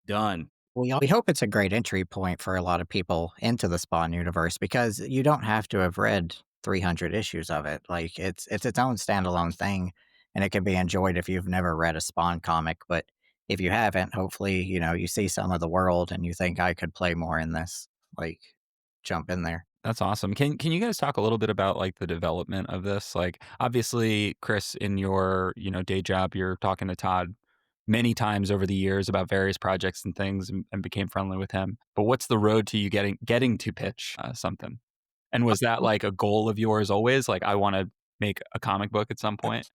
done. We hope it's a great entry point for a lot of people into the Spawn universe because you don't have to have read 300 issues of it. Like it's its own standalone thing, and it can be enjoyed if you've never read a Spawn comic. But if you haven't, hopefully you see some of the world and you think I could play more in this. Like jump in there. That's awesome. Can you guys talk a little bit about like the development of this? Like obviously, Chris, in your, day job, you're talking to Todd many times over the years about various projects and things and became friendly with him. But what's the road to you getting to pitch something? And was that like a goal of yours always? Like I want to make a comic book at some point?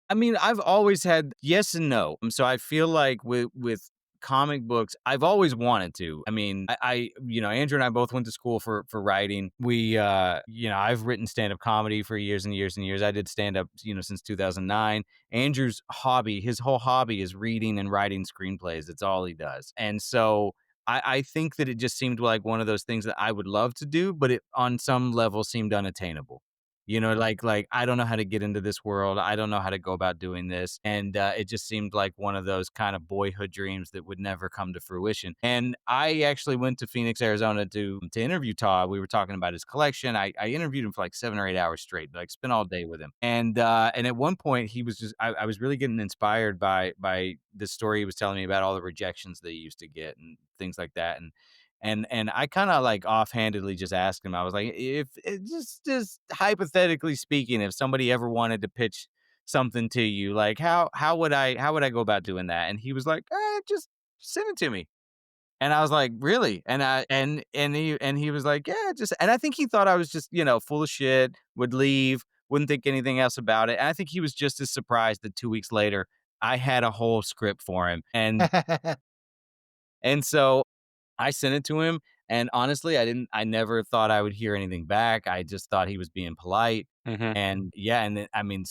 I mean, I've always had yes and no. So I feel like with comic books, I've always wanted to. I mean, Andrew and I both went to school for writing. We, I've written stand up comedy for years and years and years. I did stand up, since 2009. Andrew's his whole hobby is reading and writing screenplays. It's all he does. And so I think that it just seemed like one of those things that I would love to do, but it on some level seemed unattainable. Like I don't know how to get into this world. I don't know how to go about doing this, and it just seemed like one of those kind of boyhood dreams that would never come to fruition. And I actually went to Phoenix, Arizona to interview Todd. We were talking about his collection. I interviewed him for like 7 or 8 hours straight, like spent all day with him. And at one point he was just I was really getting inspired by the story he was telling me about all the rejections that he used to get and things like that. And I kind of like offhandedly just asked him. I was like, if just hypothetically speaking, if somebody ever wanted to pitch something to you, like how would I go about doing that? And he was like, just send it to me. And I was like, really? And he was like, yeah, just. And I think he thought I was just full of shit, would leave, wouldn't think anything else about it. And I think he was just as surprised that 2 weeks later I had a whole script for him. And so I sent it to him, and honestly, I never thought I would hear anything back. I just thought he was being polite. Hmm. And yeah, and then, I mean,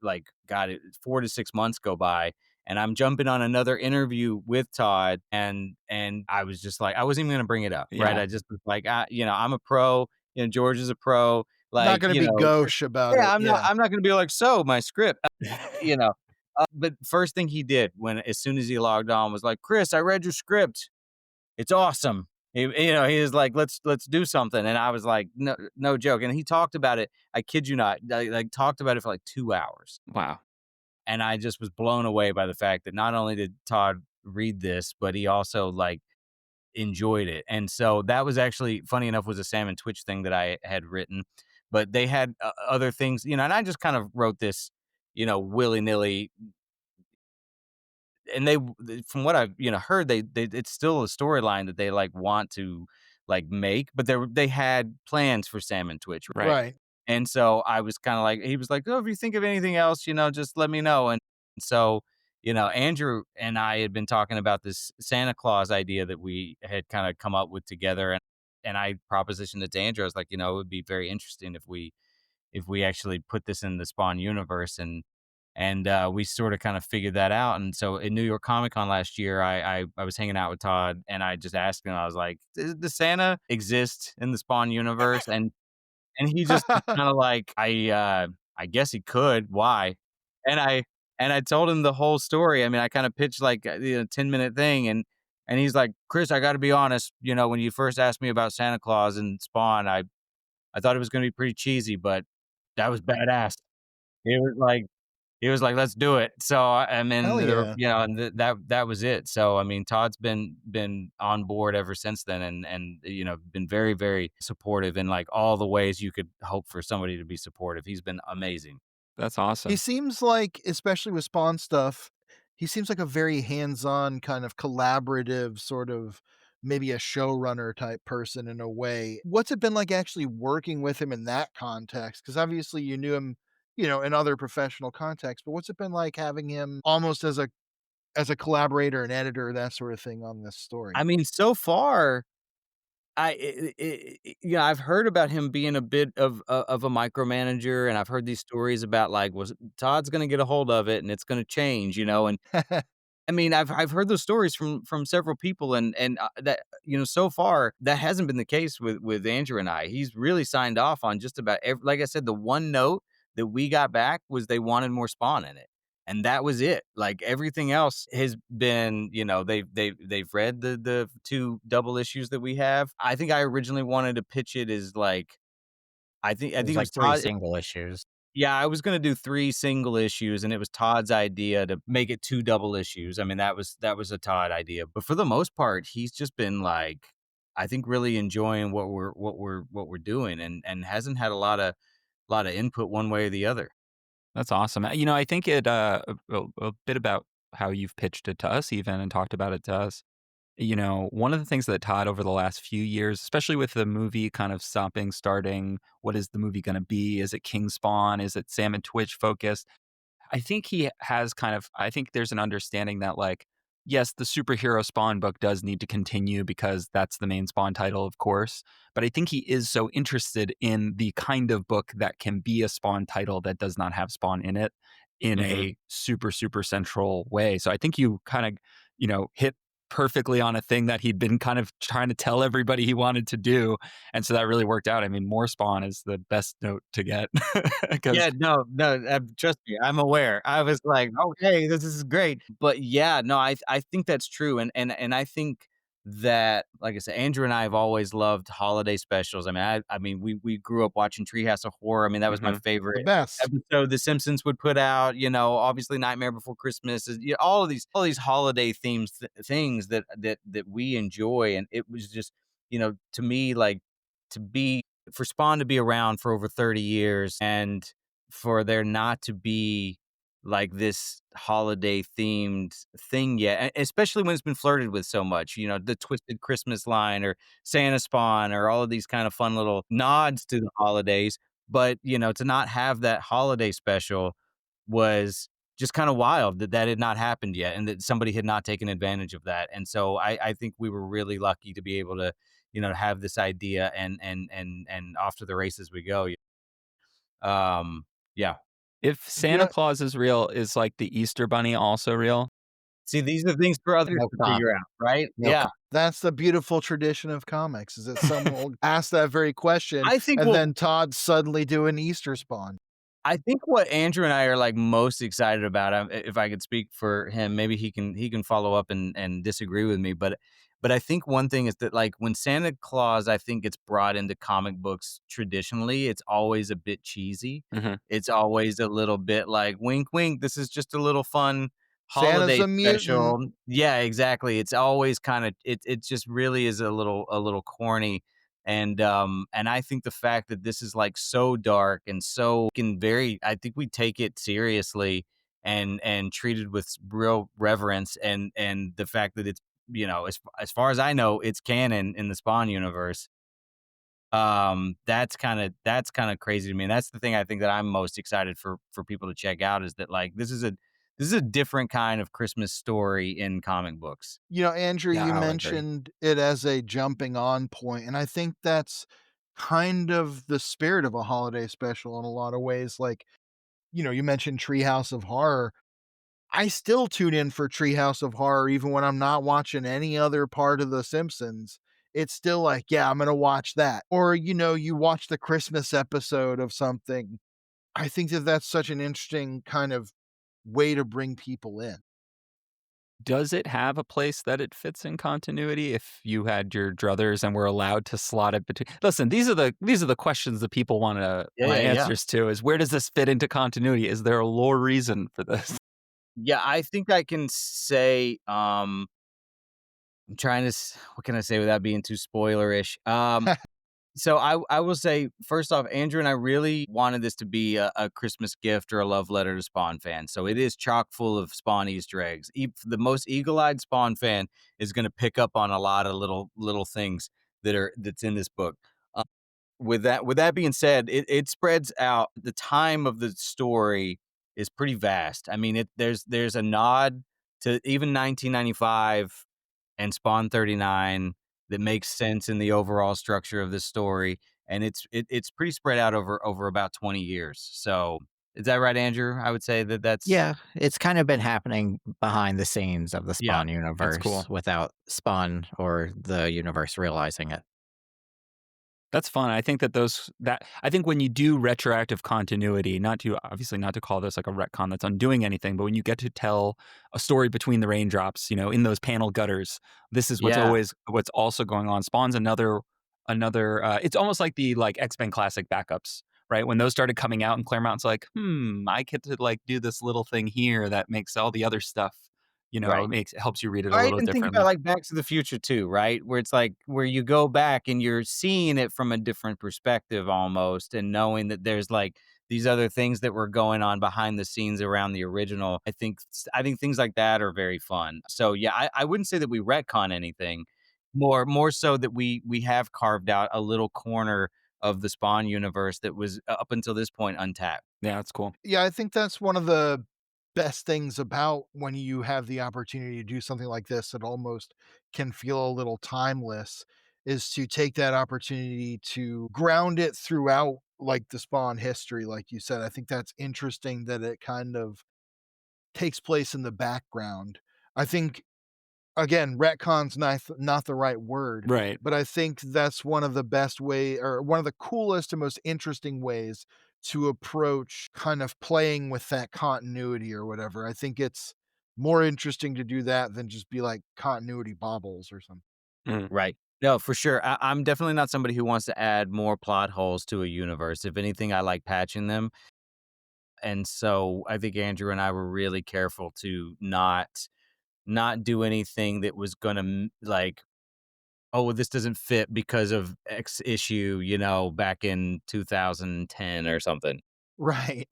like, got it, 4 to 6 months go by, and I'm jumping on another interview with Todd, and I was just like, I wasn't even gonna bring it up, right? Yeah. I just was like, I'm a pro, George is a pro, Not like, going to be gauche about yeah, it. I'm not Yeah. I'm not gonna be like, so my script, you know. But first thing he did as soon as he logged on was like, Chris, I read your script. It's awesome. He was like, let's do something. And I was like, no, no joke. And he talked about it. I kid you not, like talked about it for like 2 hours. Wow. And I just was blown away by the fact that not only did Todd read this, but he also like enjoyed it. And so that was actually funny enough was a Sam and Twitch thing that I had written, but they had other things, and I just kind of wrote this, willy nilly. And from what I've heard, they it's still a storyline that they like want to like make, but they had plans for Sam and Twitch. Right. Right. And so I was kind of like, he was like, oh, if you think of anything else, just let me know. And so, Andrew and I had been talking about this Santa Claus idea that we had kind of come up with together. And I propositioned it to Andrew. I was like, it would be very interesting if we actually put this in the Spawn universe. And we sort of kind of figured that out. And so in New York Comic Con last year, I was hanging out with Todd and I just asked him, I was like, does Santa exist in the Spawn universe? And he just kinda like, I guess he could, why? And I told him the whole story. I mean, I kinda pitched like a, 10-minute thing, and he's like, "Chris, I gotta be honest, when you first asked me about Santa Claus and Spawn, I thought it was gonna be pretty cheesy, but that was badass." He was like he was like, "Let's do it." So, I mean, Hell there yeah. and that was it. So, I mean, Todd's been on board ever since then and, been very, very supportive in, like, all the ways you could hope for somebody to be supportive. He's been amazing. That's He awesome. seems like, especially with Spawn stuff, he seems like a very hands-on, kind of collaborative, sort of maybe a showrunner type person in a way. What's it been like actually working with him in that context? Because obviously you knew him, in other professional contexts, but what's it been like having him almost as a collaborator and editor, that sort of thing on this story? I mean, so far, I've heard about him being a bit of a micromanager, and I've heard these stories about, like, was Todd's gonna get a hold of it, and it's gonna change, and I mean, I've heard those stories from several people and that so far that hasn't been the case with Andrew and I. He's really signed off on just about like I said, the one note that we got back was they wanted more Spawn in it. And that was it. Like everything else has been, they've read the two double issues that we have. I think I originally wanted to pitch it as like I It think was it was like 3 Todd. single issues. Yeah, I was gonna do 3 single issues, and it was Todd's idea to make it 2 double issues. I mean, that was a Todd idea, but for the most part, he's just been, like, I think, really enjoying what we're doing and hasn't had a lot of input one way or the other. That's awesome. I think a bit about how you've pitched it to us even and talked about it to us. One of the things that Todd over the last few years, especially with the movie kind of stopping, starting, what is the movie going to be? Is it King Spawn? Is it Sam and Twitch focused? I think he has I think there's an understanding that, like, yes, the superhero Spawn book does need to continue because that's the main Spawn title, of course. But I think he is so interested in the kind of book that can be a Spawn title that does not have Spawn in it in Mhm. a super, super central way. So I think you kind of, hit perfectly on a thing that he'd been kind of trying to tell everybody he wanted to do. And so that really worked out. I mean, more Spawn is the best note to get because Yeah, no, no, trust me, I'm aware. I was like, "Okay, this is great." But yeah, no, I think that's true, and I think that, like I said, Andrew and I have always loved holiday specials. I mean, we grew up watching Treehouse of Horror. I mean, that was my The favorite best. episode The Simpsons would put out, obviously Nightmare Before Christmas is all of these holiday themes things that we enjoy, and it was just, to me, like, to be for Spawn to be around for over 30 years and for there not to be like this holiday themed thing yet, especially when it's been flirted with so much, the Twisted Christmas line or Santa Spawn or all of these kind of fun little nods to the holidays. But, to not have that holiday special was just kind of wild that had not happened yet and that somebody had not taken advantage of that. And so I think we were really lucky to be able to, have this idea and off to the races we go. Yeah. if You Santa know Claus is real, is like the Easter Bunny also real? See, these are things for others Milk to Bob. figure out, right? Milk Yeah. That's the beautiful tradition of comics, is that someone will ask that very question, I think and what then Todd suddenly do an Easter spawn. I think what Andrew and I are like most excited about, if I could speak for him, maybe he can follow up and disagree with me, but But I think one thing is that, like, when Santa Claus, I think, gets brought into comic books traditionally, it's always a bit cheesy. Mhm. It's always a little bit like, "Wink, wink, this is just a little fun Santa's holiday a mutant. special." Yeah, exactly. It's always kinda it just really is a little corny, and I think the fact that this is, like, so dark and so can very I think we take it seriously and treated with real reverence, and the fact that it's, as far as I know, it's canon in the Spawn universe. That's kind of crazy to me. And that's the thing I think that I'm most excited for people to check out, is that, like, this is a different kind of Christmas story in comic books. Andrew, Yeah, you I'll agree. mentioned it as a jumping on point, and I think that's kind of the spirit of a holiday special in a lot of ways. Like, you mentioned Treehouse of Horror. I still tune in for Treehouse of Horror even when I'm not watching any other part of The Simpsons. It's still like, yeah, I'm gonna watch that. Or, you watch the Christmas episode of something. I think that that's such an interesting kind of way to bring people in. Does it have a place that it fits in continuity if you had your druthers and were allowed to slot it between? Listen, these are the questions that people wanna Yeah, want yeah, yeah. answers to, is where does this fit into continuity? Is there a lore reason for this? Yeah, I think I can say, I'm trying to what can I say without being too spoilerish? So I will say, first off, Andrew and I really wanted this to be a Christmas gift or a love letter to Spawn fans. So it is chock full of Spawn Easter eggs. The most eagle-eyed Spawn fan is going to pick up on a lot of little things that's in this book. Uh, with that being said, it spreads out. The time of the story is pretty vast. I mean, there's a nod to even 1995 and Spawn 39 that makes sense in the overall structure of this story, and it's pretty spread out over about 20 years. So, is that right, Andrew? I would say that's Yeah, it's kind of been happening behind the scenes of the yeah, Spawn That's universe cool. without Spawn or the universe realizing it. That's fun. I think that I think when you do retroactive continuity, not to call this like a retcon that's undoing anything, but when you get to tell a story between the raindrops, in those panel gutters, this is yeah, what's also going on. Spawn's another it's almost like the like X-Men classic backups, right? When those started coming out and Claremont's like, I get to like do this little thing here that makes all the other stuff, right. helps you read it a I little even think about, differently. like, Back to the Future too, right? Where it's like where you go back and you're seeing it from a different perspective almost, and knowing that there's, like, these other things that were going on behind the scenes around the original. I think things like that are very fun. So, yeah, I wouldn't say that we retcon anything, more so that we have carved out a little corner of the Spawn universe that was, up until this point, untapped. Yeah, that's cool. Yeah, I think that's one of the best things about when you have the opportunity to do something like this that almost can feel a little timeless, is to take that opportunity to ground it throughout like the Spawn history, like you said. I think that's interesting that it kind of takes place in the background. I think again, retcon's not the right word, Right. but I think that's one of the best way, or one of the coolest and most interesting ways to approach kind of playing with that continuity or whatever. I think it's more interesting to do that than just be like continuity bobbles or something. Mm. Right. No, for sure. I'm definitely not somebody who wants to add more plot holes to a universe. If anything, I like patching them. And so I think Andrew and I were really careful to not do anything that was going to, like, oh, well, this doesn't fit because of X issue, back in 2010 or something. Right.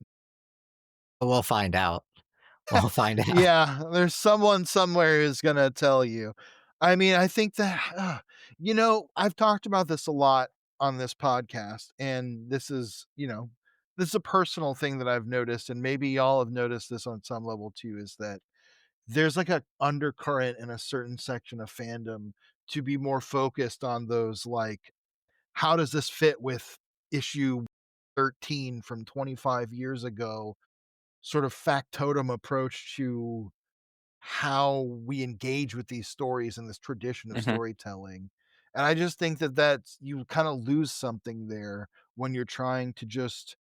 We'll find out. We'll find out. Yeah, there's someone somewhere who's gonna tell you. I mean, I think that, I've talked about this a lot on this podcast, and this is a personal thing that I've noticed, and maybe y'all have noticed this on some level too, is that there's like a undercurrent in a certain section of fandom to be more focused on those, like, how does this fit with issue 13 from 25 years ago, sort of factotum approach to how we engage with these stories and this tradition of Mhm. storytelling. And I just think that you kind of lose something there when you're trying to just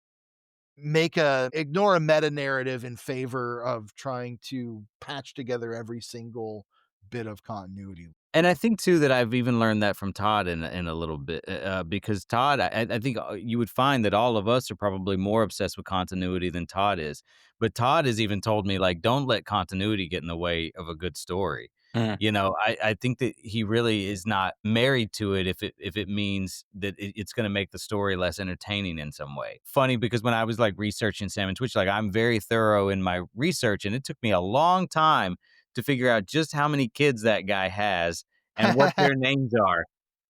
ignore a meta narrative in favor of trying to patch together every single bit of continuity. And I think too that I've even learned that from Todd in a little bit, because Todd, I think you would find that all of us are probably more obsessed with continuity than Todd is. But Todd has even told me like, don't let continuity get in the way of a good story. Mm. I think that he really is not married to it if it means that it's going to make the story less entertaining in some way. Funny because when I was like researching Sam and Twitch, like I'm very thorough in my research, and it took me a long time to figure out just how many kids that guy has and what their names are.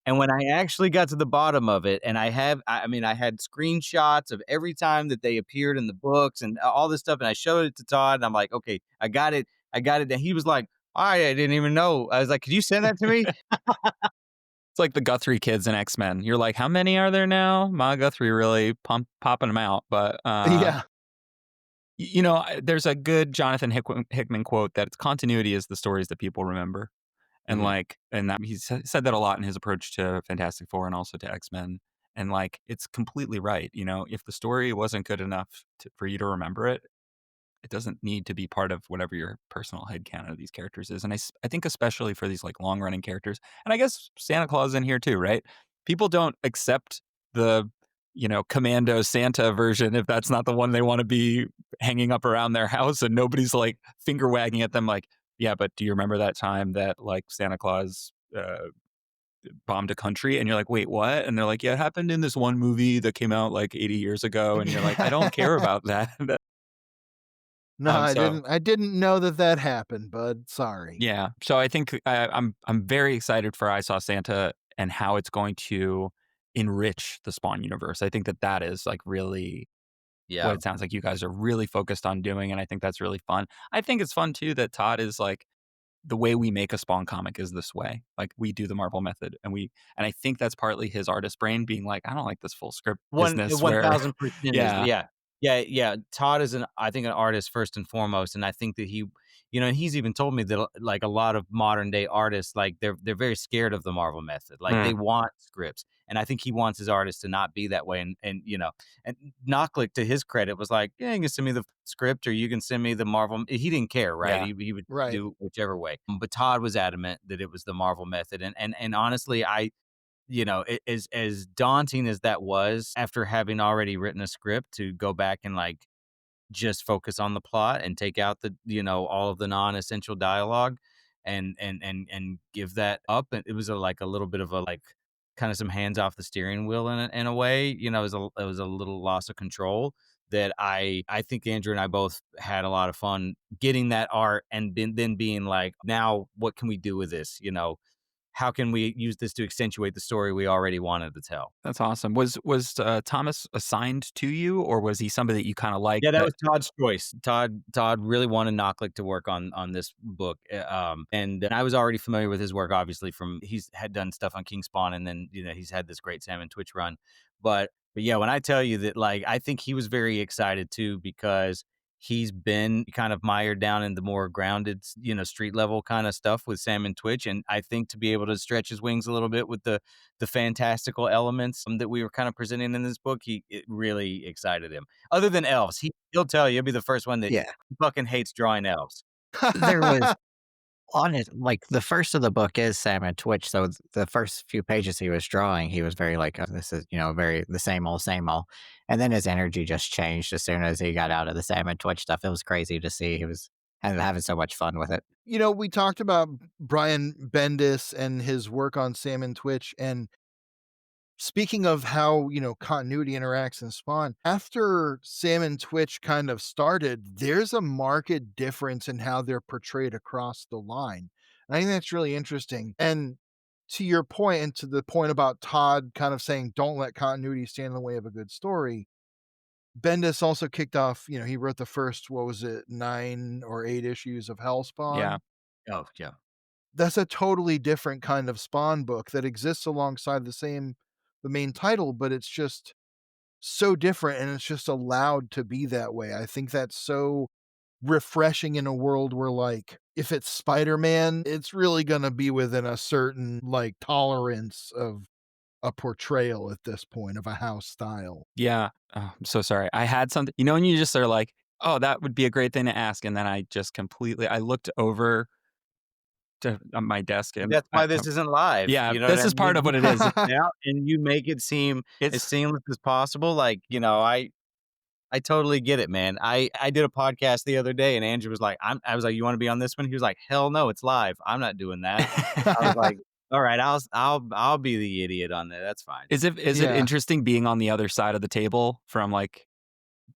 And when I actually got to the bottom of it, and I mean, I had screenshots of every time that they appeared in the books and all this stuff, and I showed it to Todd, and I'm like, okay, I got it. I got it. And he was like, I didn't even know. I was like, could you send that to me? It's like the Guthrie kids in X-Men. You're like, how many are there now? Ma Guthrie really popping them out. But, Yeah. there's a good Jonathan Hickman quote that continuity is the stories that people remember. And Mhm. like, and that he said that a lot in his approach to Fantastic Four and also to X-Men. And like, it's completely right. If the story wasn't good enough for you to remember it, it doesn't need to be part of whatever your personal headcanon of these characters is. And I think especially for these like long running characters, and I guess Santa Claus in here too, right? People don't accept the, Commando Santa version if that's not the one they want to be hanging up around their house, and nobody's like finger wagging at them like, yeah, but do you remember that time that like Santa Claus bombed a country? And you're like, wait, what? And they're like, yeah, it happened in this one movie that came out like 80 years ago. And you're like, I don't care about that. No, I So didn't I didn't know that that happened, bud. Sorry. yeah, so I think I'm very excited for I Saw Santa and how it's going to enrich the Spawn universe. I think that is like really what Yeah. it sounds like you guys are really focused on doing, and I think that's really fun. I think it's fun too that Todd is like, the way we make a Spawn comic is this way. Like we do the Marvel method, and I think that's partly his artist brain being like, I don't like this full script business One where, 1000% is yeah, yeah. Yeah. Todd is I think an artist first and foremost, and I think that and he's even told me that like a lot of modern day artists, like they're very scared of the Marvel method. Like they mm, want scripts. And I think he wants his artists to not be that way. And Nachlik, to his credit, was like, yeah, you can send me the script or you can send me the Marvel. He didn't care, right? yeah, He would Right. do whichever way. But Todd was adamant that it was the Marvel method. And honestly, as daunting as that was after having already written a script to go back and like just focus on the plot and take out the all of the non-essential dialogue and give that up, and it was like a little bit of a like kind of some hands off the steering wheel in a way. It was a little loss of control that I think Andrew and I both had a lot of fun getting that art and then being like, now what can we do with this? How can we use this to accentuate the story we already wanted to tell? that's awesome. Was Thomas assigned to you, or was he somebody that you kind of liked? Yeah, that That was Todd's choice. Todd really wanted Knocklick to work on this book, and I was already familiar with his work, obviously from he's had done stuff on King Spawn, and then he's had this great Salmon Twitch run, but yeah, when I tell you that, like, I think he was very excited too because he's been kind of mired down in the more grounded, street level kind of stuff with Salmon Twitch, and I think to be able to stretch his wings a little bit with the fantastical elements that we were kind of presenting in this book, it really excited him. Other than elves, he'll tell you, he'll be the first one that Yeah. he fucking hates drawing elves. There was on it, like, the first of the book is Sam and Twitch, so the first few pages he was drawing, he was very like, "Oh, this is, very the same old," and then his energy just changed as soon as he got out of the Sam and Twitch stuff. It was crazy to see. He was having so much fun with it. We talked about Brian Bendis and his work on Sam and Twitch, and speaking of how, continuity interacts in Spawn, after Sam and Twitch kind of started, there's a marked difference in how they're portrayed across the line. And I think that's really interesting. And to your point, and to the point about Todd kind of saying, don't let continuity stand in the way of a good story, Bendis also kicked off, he wrote the first, what was it, 9 or 8 issues of yeah, Hellspawn. Oh, yeah. That's a totally different kind of Spawn book that exists alongside the main title, but it's just so different and it's just allowed to be that way. I think that's so refreshing in a world where, like, if it's Spider-Man, it's really gonna be within a certain, like, tolerance of a portrayal at this point of a house style. yeah. Oh, I'm so sorry. I had something, and you just are like, oh, that would be a great thing to ask, and then I just completely I looked over on my desk, and That's why this isn't live. yeah, You know what this I is part mean? of what it is. Yeah, and you make it seem as It's seamless as possible. Like, I totally get it, man. I did a podcast the other day, and Andrew was like, I was like, "You wanna be on this one?" He was like, "Hell no, it's live. I'm not doing that." I was like, "All right, I'll be the idiot on there. That's fine." is it Yeah. interesting being on the other side of the table from, like,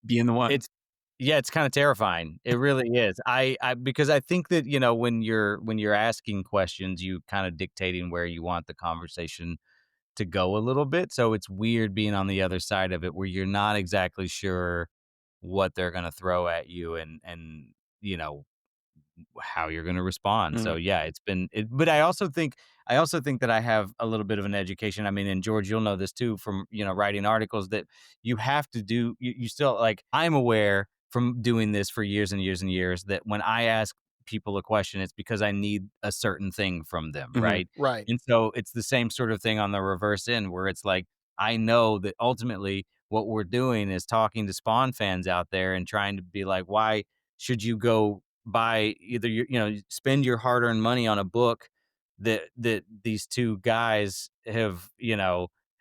being the one. It's Yeah, it's kinda terrifying. It really is. I because I think that, when you're asking questions, you kinda dictating where you want the conversation to go a little bit, so it's weird being on the other side of it where you're not exactly sure what they're gonna throw at you and, you know, how you're gonna respond. So Mm, yeah, but I also think that I have a little bit of an education. I mean, and George, you'll know this too from, writing articles that you have to do you still like I'm aware from doing this for years and years and years that when I ask people a question, it's because I need a certain thing from them, mhm. right? Right. And so it's the same sort of thing on the reverse end where it's like I know that ultimately what we're doing is talking to Spawn fans out there and trying to be like, why should you go buy either spend your hard-earned money on a book that these two guys have,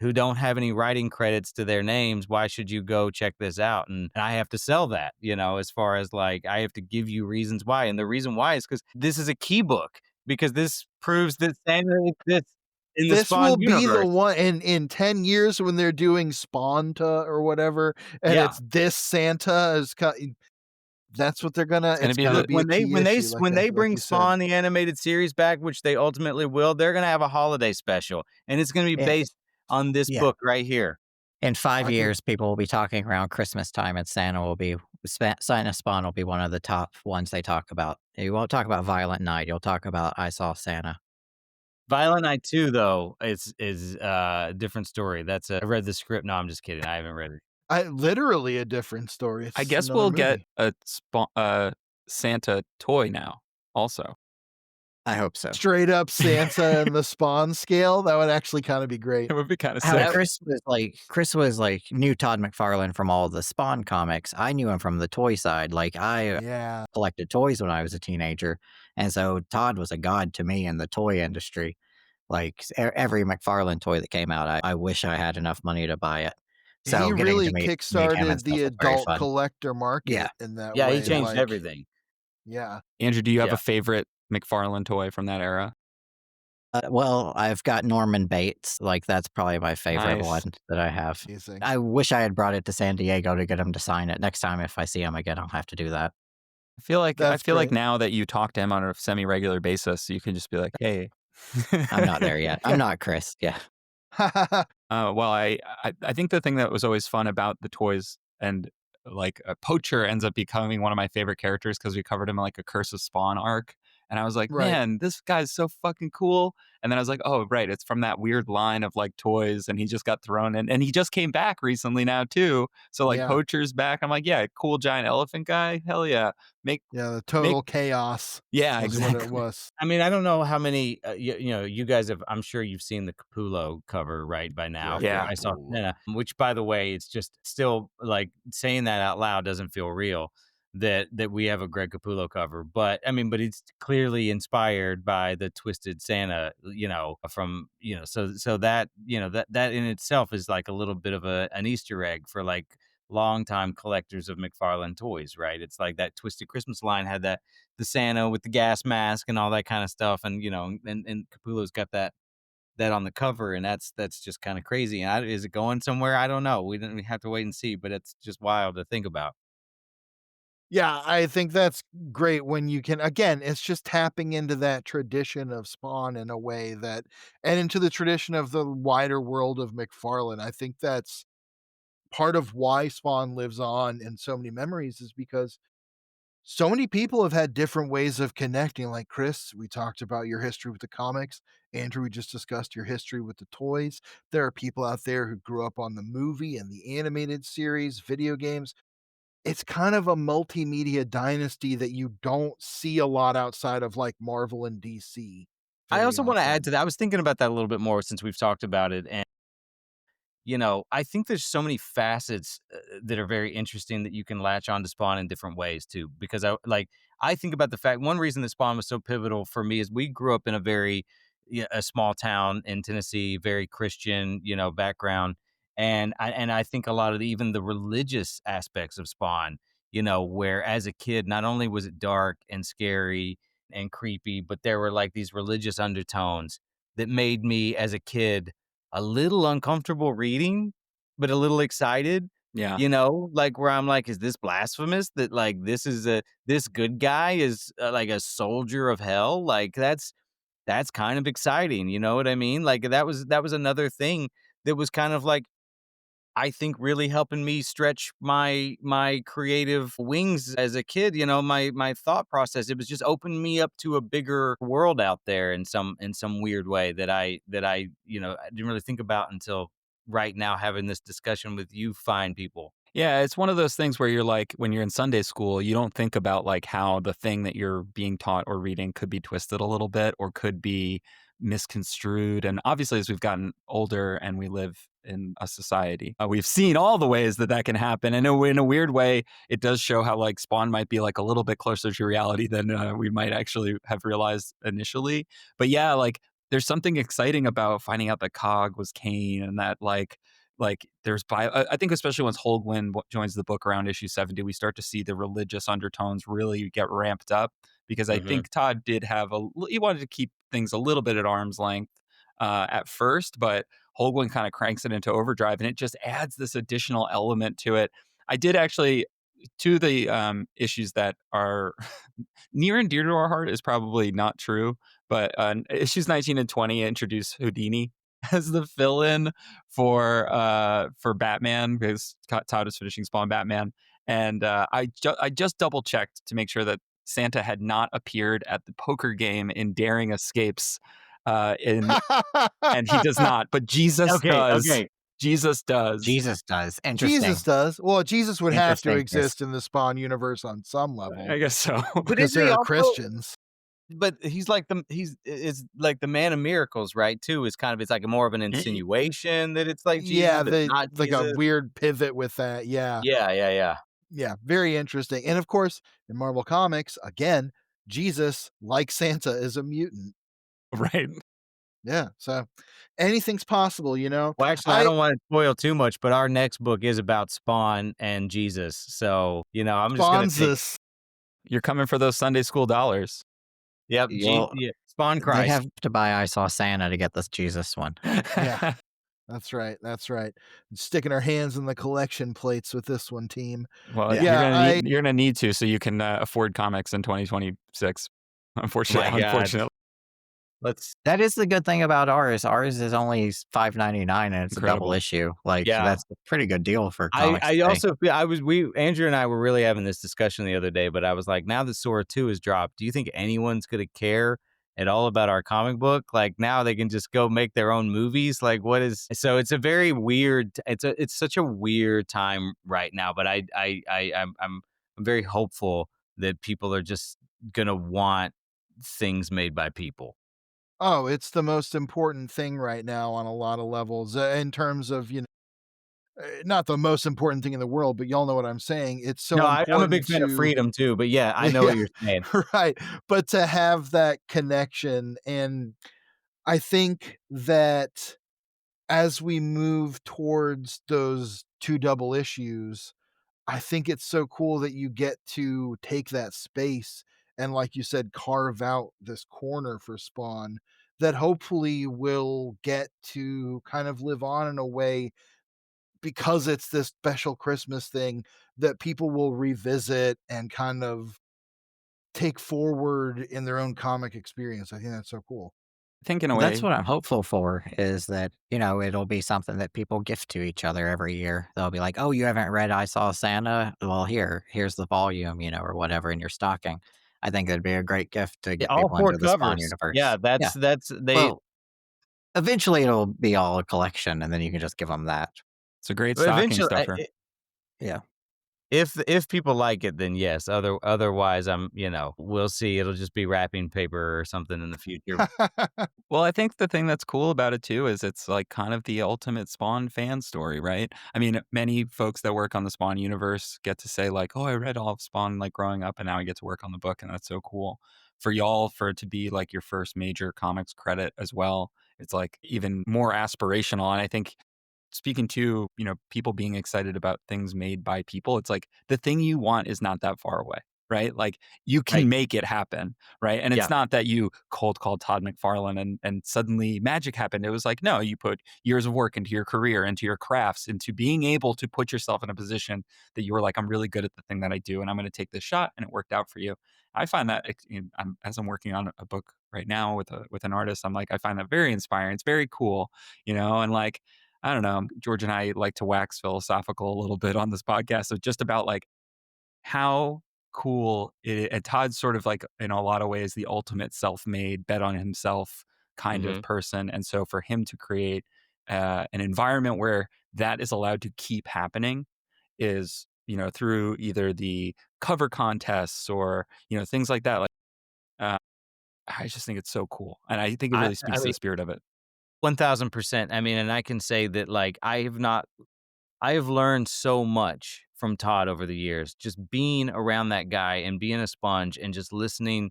who don't have any writing credits to their names. Why should you go check this out? And I have to sell that, as far as like I have to give you reasons why. And the reason why is because this is a key book, because this proves that Santa exists in the This Spawn will be the universe. one in 10 years when they're doing Spawnta or whatever, and Yeah. it's this Santa is co that's what they're gonna It's gonna it's be gonna the be a key issue When they like bring you said. Spawn the animated series back, which they ultimately will, they're gonna have a holiday special, and it's gonna be Yeah, based on this yeah. book right here. In 5 I can years, people will be talking around Christmas time, and Santa Spawn will be one of the top ones they talk about. You won't talk about Violent Night, you'll talk about I Saw Santa. Violent Night 2, though, is a different story. I read the script. No, I'm just kidding. I haven't read it. literally a different story, I it's guess another we'll get movie. a Santa toy now also. I hope so. Straight up Santa and the Spawn scale, that would actually kinda be great. It would be kinda How sick. That Chris was knew Todd McFarlane from all the Spawn comics. I knew him from the toy side. Like, I Yeah. collected toys when I was a teenager, and so Todd was a god to me in the toy industry. Like, every McFarlane toy that came out, I wish I had enough money to buy it. He So getting to really meet him and kickstarted stuff the was very adult fun. collector Yeah. market in that Yeah, he way, changed like everything. yeah. Andrew, do you have Yeah. a favorite McFarlane toy from that era? Well, I've got Norman Bates, like, that's probably my favorite Nice. one that I have. Amazing. I wish I had brought it to San Diego to get him to sign it. Next time if I see him again, I'll have to do that. I That's feel like great. now that you talk to him on a semi-regular basis, you can just be like, "Hey." I'm not there yet. I'm not Chris, yeah. Well, I think the thing that was always fun about the toys and like Poacher ends up becoming one of my favorite characters because we covered him in like a Curse of Spawn arc. And I was like, Right. man, this guy's so fucking cool. And then I was like, oh, right. It's from that weird line of like toys. And he just got thrown in. And he just came back recently now, too. So like Yeah. Poacher's back. I'm like, yeah, cool giant elephant guy. Hell yeah. Make, Yeah, the make, total chaos yeah, was what it exactly. was. I mean, I don't know how many, you guys have, I'm sure you've seen the Capullo cover right by now Greg for Yeah. I Saw Capullo. Santa, which by the way, it's just still like saying that out loud doesn't feel real that we have a Greg Capullo cover. But I mean, but it's clearly inspired by the Twisted Santa, from, so that, that in itself is like a little bit of an Easter egg for like longtime collectors of McFarlane toys, right? It's like that Twisted Christmas line had that the Santa with the gas mask and all that kind of stuff, and and Capullo's got that on the cover, and that's just kind of crazy. And is it going somewhere? I don't know. We have to wait and see, but it's just wild to think about. Yeah, I think that's great when you can again, it's just tapping into that tradition of Spawn in a way that and into the tradition of the wider world of McFarlane. I think that's part of why Spawn lives on in so many memories is because so many people have had different ways of connecting. Like Chris, we talked about your history with the comics. Andrew, we just discussed your history with the toys. There are people out there who grew up on the movie and the animated series, video games. It's kind of a multimedia dynasty that you don't see a lot outside of like Marvel and DC I very also want to add often. to that. I was thinking about that a little bit more since we've talked about it, and I think there's so many facets that are very interesting that you can latch on to Spawn in different ways too. Because I think about the fact one reason that Spawn was so pivotal for me is we grew up in a very a small town in Tennessee, very Christian, background, and I think a lot of even the religious aspects of Spawn, where as a kid not only was it dark and scary and creepy, but there were like these religious undertones that made me as a kid a little uncomfortable reading, but a little excited, Yeah. like where I'm like, is this blasphemous that like this good guy is like a soldier of hell? Like that's kind of exciting. You know what I mean? Like that was another thing that was kind of like I think really helping me stretch my creative wings as a kid, my thought process. It was just opening me up to a bigger world out there in some weird way that I didn't really think about until right now having this discussion with you fine people. Yeah, it's one of those things where you're like, when you're in Sunday school, you don't think about like how the thing that you're being taught or reading could be twisted a little bit or could be misconstrued. And obviously, as we've gotten older and we live in a society, we've seen all the ways that that can happen. And in a weird way, it does show how like Spawn might be like a little bit closer to reality than we might actually have realized initially. But yeah, like there's something exciting about finding out that Cog was Cain and that like there's I think especially once Holguin joins the book around issue 70, we start to see the religious undertones really get ramped up because I Hmm. think Todd did have he wanted to keep things a little bit at arm's length at first, but Holguin kind of cranks it into overdrive and it just adds this additional element to it. I did actually to the issues that are near and dear to our heart is probably not true, but issues 19 and 20 introduce Houdini as the fill-in for Batman because Todd is finishing Spawn Batman, and I just double checked to make sure that Santa had not appeared at the poker game in Daring Escapes, in and he does not, but Jesus Okay, does. okay. Jesus does. Jesus does. Interesting. Jesus does. Well, Jesus would have to Interesting. Yes. exist in the Spawn universe on some level I guess so. But because isn't he they're also? Christians. But he's like is like the man of miracles, right? Too is kind of it's like more of an insinuation that it's like Jesus, Yeah, but it's they not like a Jesus. weird pivot with that. Yeah. Yeah, yeah, yeah. Yeah, very interesting. And of course, in Marvel Comics, again, Jesus, like Santa, is a mutant. Right. Yeah, so anything's possible, you know? Well, actually, I I don't want to spoil too much, but our next book is about Spawn and Jesus. So, I'm just gonna spawns take this. You're coming for those Sunday school dollars. yep, Well, yeah, Spawn they Christ. have to buy I Saw Santa to get this Jesus one. Yeah, that's right. That's right. Sticking our hands in the collection plates with this one, team. Well, Yeah. Yeah, you're gonna need to so you can afford comics in 2026. My God. Unfortunately, Let's That is the good thing about ours. Ours is only $5.99 and it's a double Incredible. issue. Like yeah. that's a pretty good deal for I comics I today. also feel Andrew and I were really having this discussion the other day, but I was like, now that Sora 2 is dropped, do you think anyone's gonna care at all about our comic book? Like now they can just go make their own movies. Like what is so it's a very weird it's such a weird time right now, but I'm very hopeful that people are just gonna want things made by people. Oh, it's the most important thing right now on a lot of levels, in terms of, not the most important thing in the world, but y'all know what I'm saying. It's No, so I'm a big important fan of to freedom too, but yeah, I know yeah, what you're saying. right, but to have that connection, and I think that as we move towards those 2 double issues, I think it's so cool that you get to take that space and, like you said, carve out this corner for Spawn that hopefully will get to kind of live on in a way because it's this special Christmas thing that people will revisit and kind of take forward in their own comic experience. I think that's so cool. I think in a Well, that's way, what I'm hopeful for is that, it'll be something that people gift to each other every year. They'll be like, "Oh, you haven't read I Saw Santa? Well, here's the volume, or whatever in your stocking." I think it'd be a great gift to Yeah, get all people 4 into the Spawn covers. Yeah, universe. Yeah. that's they Well, eventually it'll be all a collection and then you can just give them that. it's a great but stocking eventually stuffer. Yeah. If people like it, then yes. Otherwise, we'll see. It'll just be wrapping paper or something in the future. Well, I think the thing that's cool about it too is it's like kind of the ultimate Spawn fan story, right? I mean, many folks that work on the Spawn universe get to say like, "Oh, I read all of Spawn like growing up, and now I get to work on the book, and that's so cool." For y'all, for it to be like your first major comics credit as well, it's like even more aspirational. And I think speaking to, people being excited about things made by people, it's like the thing you want is not that far away, right? Like you can Right. make it happen, right? And it's Yeah. not that you cold called Todd McFarlane and suddenly magic happened. It was like, no, you put years of work into your career, into your crafts, into being able to put yourself in a position that you were like, I'm really good at the thing that I do, and I'm going to take this shot, and it worked out for you. I find that as I'm working on a book right now with an artist, I'm like, I find that very inspiring. It's very cool, and like I don't know. George and I like to wax philosophical a little bit on this podcast of just about like how cool and Todd's sort of like in a lot of ways the ultimate self-made, bet on himself kind of Hmm. person. And so for him to create an environment where that is allowed to keep happening is, through either the cover contests or, things like that. Like, uh, I just think it's so cool. And I think it I really I speaks to the mean, spirit of it. 1000%. I mean, and I can say that like I have learned so much from Todd over the years, just being around that guy and being a sponge and just listening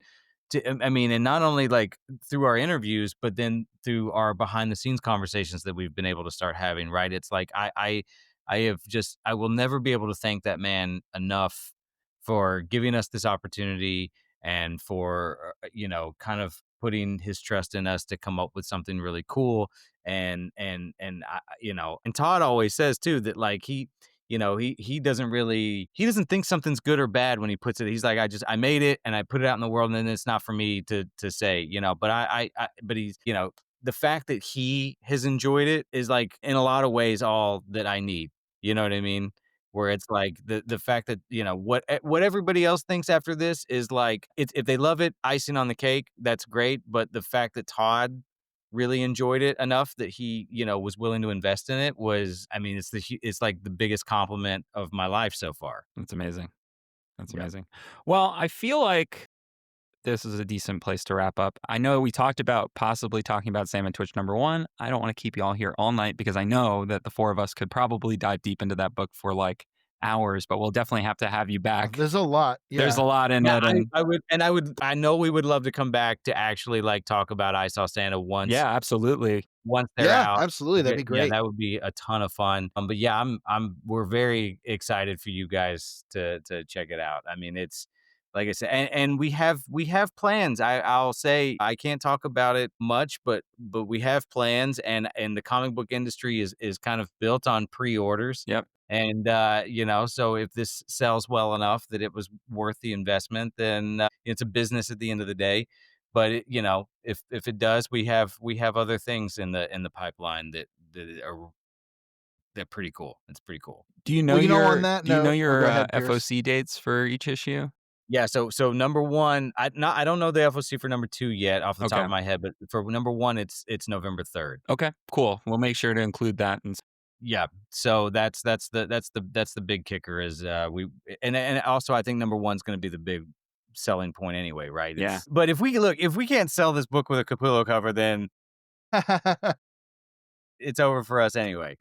to, I mean, and not only like through our interviews, but then through our behind the scenes conversations that we've been able to start having, right? It's like, I will never be able to thank that man enough for giving us this opportunity and for, kind of putting his trust in us to come up with something really cool and Todd always says too that like he doesn't think something's good or bad when he puts it. He's like, I made it and I put it out in the world, and then it's not for me to say, but but he's, the fact that he has enjoyed it is like in a lot of ways all that I need. You know what I mean? Where it's like the fact that what everybody else thinks after this is like, it's, if they love it, icing on the cake, that's great. But the fact that Todd really enjoyed it enough that he, was willing to invest in it was, I mean, it's like the biggest compliment of my life so far. That's amazing. That's Yeah. amazing. Well, I feel like this is a decent place to wrap up. I know we talked about possibly talking about Salmon Twitch #1. I don't want to keep you all here all night because I know that the four of us could probably dive deep into that book for like hours, but we'll definitely have to have you back. There's a lot. There's a Yeah. lot in Yeah, it. And I know we would love to come back to actually like talk about I Saw Santa yeah, absolutely. once they're Yeah, out. absolutely. That'd be Yeah, great. that would be a ton of fun. But yeah, we're very excited for you guys to check it out. I mean, it's like I said, and we have plans. I'll say I can't talk about it much, but we have plans, and the comic book industry is kind of built on pre-orders. Yep. And so if this sells well enough that it was worth the investment, then it's a business at the end of the day. But if it does, we have other things in the pipeline that are they're pretty cool. It's pretty cool. Do you know Well, on your that do you know note, oh, your go ahead, Pierce. FOC dates for each issue? Yeah. So number one, I don't know the FOC for number two yet off the top Okay. of my head, but for number one, it's November 3rd. Okay, cool. We'll make sure to include that. And Yeah. So that's the big kicker is we and also I think number one's going to be the big selling point anyway, right? yeah. But if we can't sell this book with a Capullo cover, then it's over for us anyway.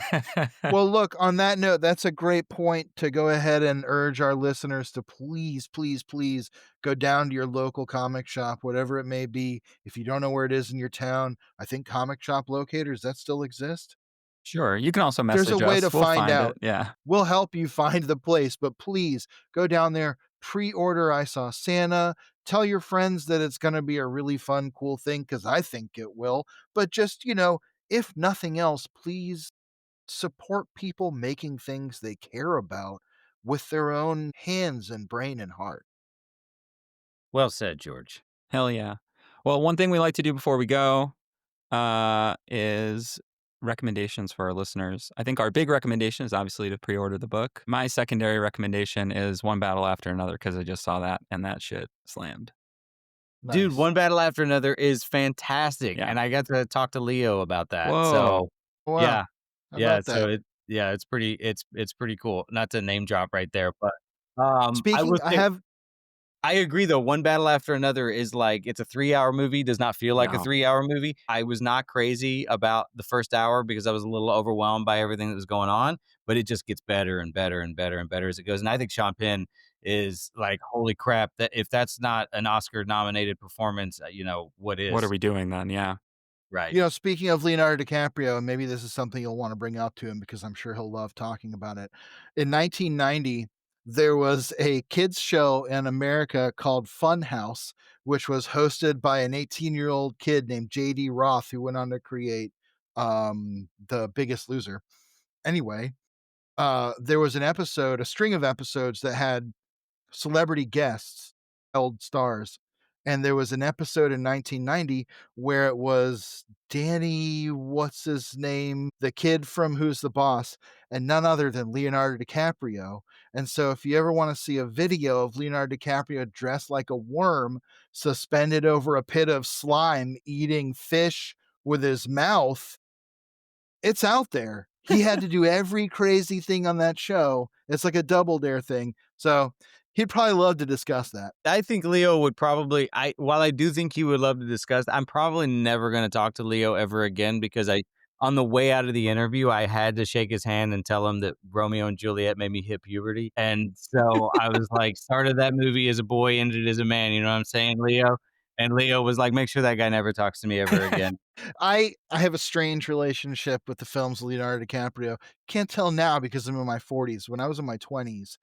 Well, look, on that note, that's a great point to go ahead and urge our listeners to please, please, please go down to your local comic shop, whatever it may be. If you don't know where it is in your town, I think comic shop locators that still exist. Sure. You can also There's a message way to us. We'll find find it. out. Yeah. We'll help you find the place, but please go down there, pre-order I Saw Santa. Tell your friends that it's going to be a really fun, cool thing because I think it will. But just, if nothing else, please support people making things they care about with their own hands and brain and heart. Well said, George. Hell yeah. Well, one thing we like to do before we go is recommendations for our listeners. I think our big recommendation is obviously to pre-order the book. My secondary recommendation is One Battle After Another because I just saw that and that shit slammed. Dude, Nice. One Battle After Another is fantastic. Yeah. And I got to talk to Leo about that. Whoa. So Wow. yeah. How Yeah. about So that? it's pretty cool. Not to name drop right there, but I will Speaking, I say have I agree though. One battle after another is like it's a 3 hour movie, does not feel like a No. 3 hour movie. I was not crazy about the first hour because I was a little overwhelmed by everything that was going on, but it just gets better and better and better and better as it goes. And I think Sean Penn is like, holy crap, that if that's not an Oscar nominated performance, what What are is? we doing then? Yeah. Right. You know, speaking of Leonardo DiCaprio, and maybe this is something you'll want to bring up to him because I'm sure he'll love talking about it. In 1990, there was a kids show in America called Funhouse, which was hosted by an 18-year-old kid named JD Roth, who went on to create The Biggest Loser. Anyway, there was a string of episodes that had celebrity guests, held stars. And there was an episode in 1990 where it was Danny, what's his name? The kid from Who's the Boss, and none other than Leonardo DiCaprio. And so, if you ever want to see a video of Leonardo DiCaprio dressed like a worm, suspended over a pit of slime, eating fish with his mouth, it's out there. He had to do every crazy thing on that show. It's like a Double Dare thing. So he'd probably love to discuss that. I think Leo would probably while I do think he would love to discuss, I'm probably never going to talk to Leo ever again because on the way out of the interview, I had to shake his hand and tell him that Romeo and Juliet made me hit puberty. And so I was like, started that movie as a boy, ended as a man. You know what I'm saying, Leo? And Leo was like, make sure that guy never talks to me ever again. I have a strange relationship with the films of Leonardo DiCaprio. Can't tell now because I'm in my 40s. When I was in my 20s,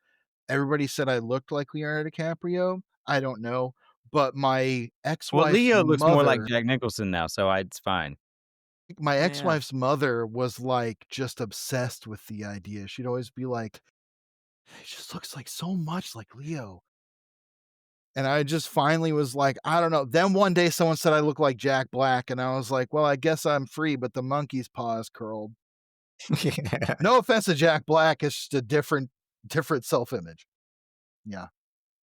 everybody said I looked like Leonardo DiCaprio. I don't know. But Well, Leo looks more like Jack Nicholson now, so it's fine. my Yeah. ex-wife's mother was like just obsessed with the idea. She'd always be like, he just looks like so much like Leo. And I just finally was like, I don't know. Then one day someone said I look like Jack Black, and I was like, well, I guess I'm free, but the monkey's paw is curled. No offense to Jack Black, it's just a different self-image. Yeah.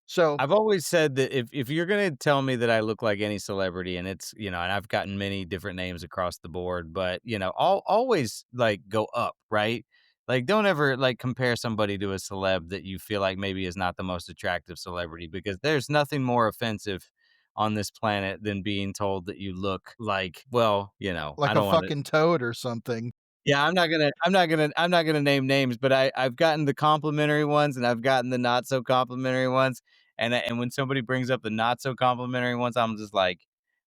So I've always said that if you're gonna tell me that I look like any celebrity, and it's and I've gotten many different names across the board, but I'll always like go up, right? Like, don't ever like compare somebody to a celeb that you feel like maybe is not the most attractive celebrity, because there's nothing more offensive on this planet than being told that you look like, well, I like a don't want to. fucking toad or something. Yeah, I'm not gonna name names, but I've gotten the complimentary ones and I've gotten the not so complimentary ones. And when somebody brings up the not so complimentary ones, I'm just like,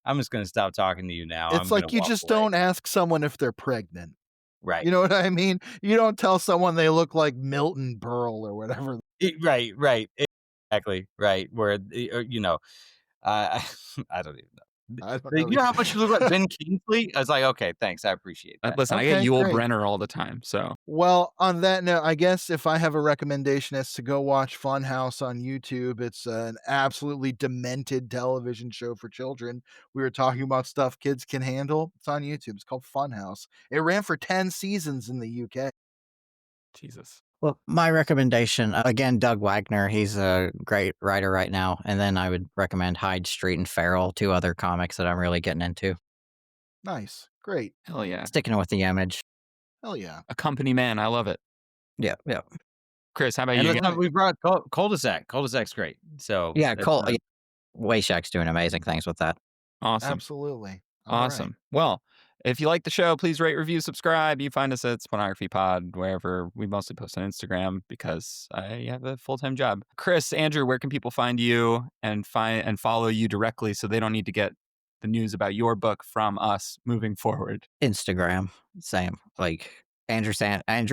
I'm just gonna stop talking to you now. It's I'm gonna like you walk just away. don't ask someone if they're pregnant. Right. You know what I mean? You don't tell someone they look like Milton Berle or whatever. Right, right. Exactly. Right. Where I I don't even know. I don't know. You know how much you look like Ben Kingsley? I was like, okay, thanks. I appreciate that. Listen, I get Okay, Yul great. Brenner all the time. So Well, on that note, I guess if I have a recommendation, it's to go watch Funhouse on YouTube. It's an absolutely demented television show for children. We were talking about stuff kids can handle. It's on YouTube. It's called Funhouse. It ran for 10 seasons in the UK. Jesus. Well, my recommendation again, Doug Wagner. He's a great writer right now. And then I would recommend Hyde Street and Feral, two other comics that I'm really getting into. Nice. Great. Hell yeah. Sticking with the image. Hell yeah. A company man. I love it. Yeah, yeah, Chris, how about And you? let's not, we brought Cul-de-sac. Cul-de-sac's great. So yeah. that's Cole, not- yeah, Wayshak's doing amazing things with that. Awesome. Absolutely. All right. Awesome. Well, if you like the show, please rate, review, subscribe. You find us at Pornography Pod, wherever we mostly post on Instagram because I have a full-time job. Chris, Andrew, where can people find you and follow you directly so they don't need to get the news about your book from us moving forward? Instagram, same. Like Andrew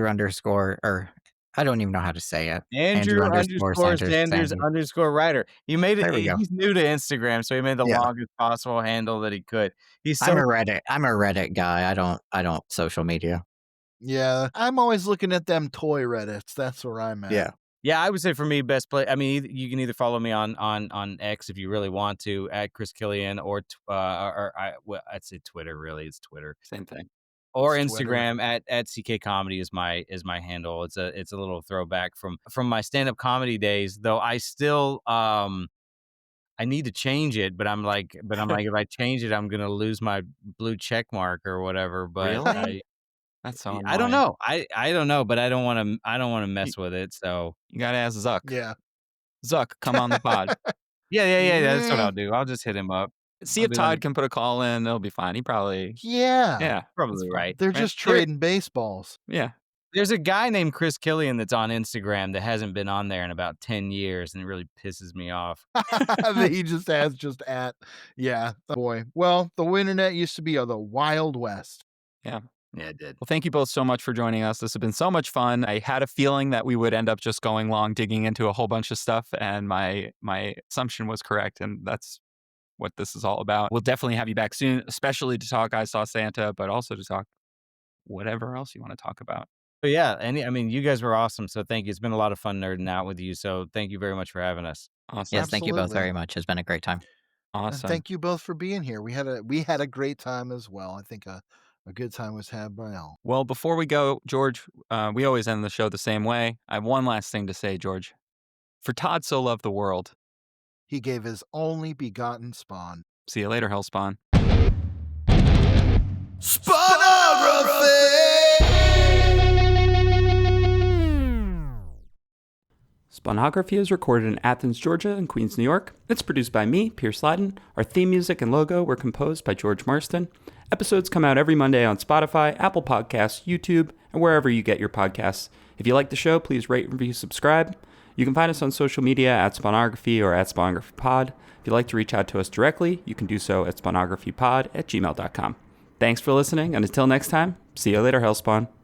underscore, or I don't even know how to say it. Andrew underscore Sanders underscore writer. He made it. There we go. He's new to Instagram, so he made the Yeah. longest possible handle that he could. He's so I'm a Reddit guy. I don't social media. Yeah. I'm always looking at them toy Reddits. That's where I'm at. Yeah. Yeah, I would say for me, best play. I mean, you can either follow me on X if you really want to at Chris Killian, or I'd say Twitter. Really, it's Twitter. Same thing. Or It's Twitter. Instagram at CK Comedy is my handle. It's a little throwback from my stand up comedy days. Though I still I need to change it, but I'm like if I change it, I'm gonna lose my blue check mark or whatever. But Really? That's so I don't annoying. know. I don't know, but I don't want to mess with it. So You got to ask Zuck. Yeah. Zuck, come on the pod. Yeah. That's what Mm, I'll do. I'll just hit him up. See I'll if be Todd like, can put a call in. It'll be fine. He probably, yeah, yeah, probably that's fine, right. they're right? just trading baseballs. Yeah. There's a guy named Chris Killian that's on Instagram that hasn't been on there in about 10 years, and it really pisses me off. That he just has just at, yeah, boy. Well, the internet used to be the Wild West. Yeah. Yeah, it did. Well, thank you both so much for joining us. This has been so much fun. I had a feeling that we would end up just going long, digging into a whole bunch of stuff, and my assumption was correct, and that's what this is all about. We'll definitely have you back soon, especially to talk I Saw Santa, but also to talk whatever else you want to talk about. But yeah, I mean, you guys were awesome. So thank you. It's been a lot of fun nerding out with you. So thank you very much for having us. Awesome. Yes, thank you both Absolutely. very much. It's been a great time. And Awesome. thank you both for being here. We had a great time as well. I think a good time was had by all. Well, before we go, George, we always end the show the same way. I have one last thing to say, George. For Todd so loved the world. He gave his only begotten spawn. See you later, Hellspawn. Spawnography is recorded in Athens, Georgia, and Queens, New York. It's produced by me, Pierce Lyden. Our theme music and logo were composed by George Marston. Episodes come out every Monday on Spotify, Apple Podcasts, YouTube, and wherever you get your podcasts. If you like the show, please rate, review, subscribe. You can find us on social media at Spawnography or at SpawnographyPod. If you'd like to reach out to us directly, you can do so at spawnographypod@gmail.com. Thanks for listening, and until next time, see you later, Hellspawn.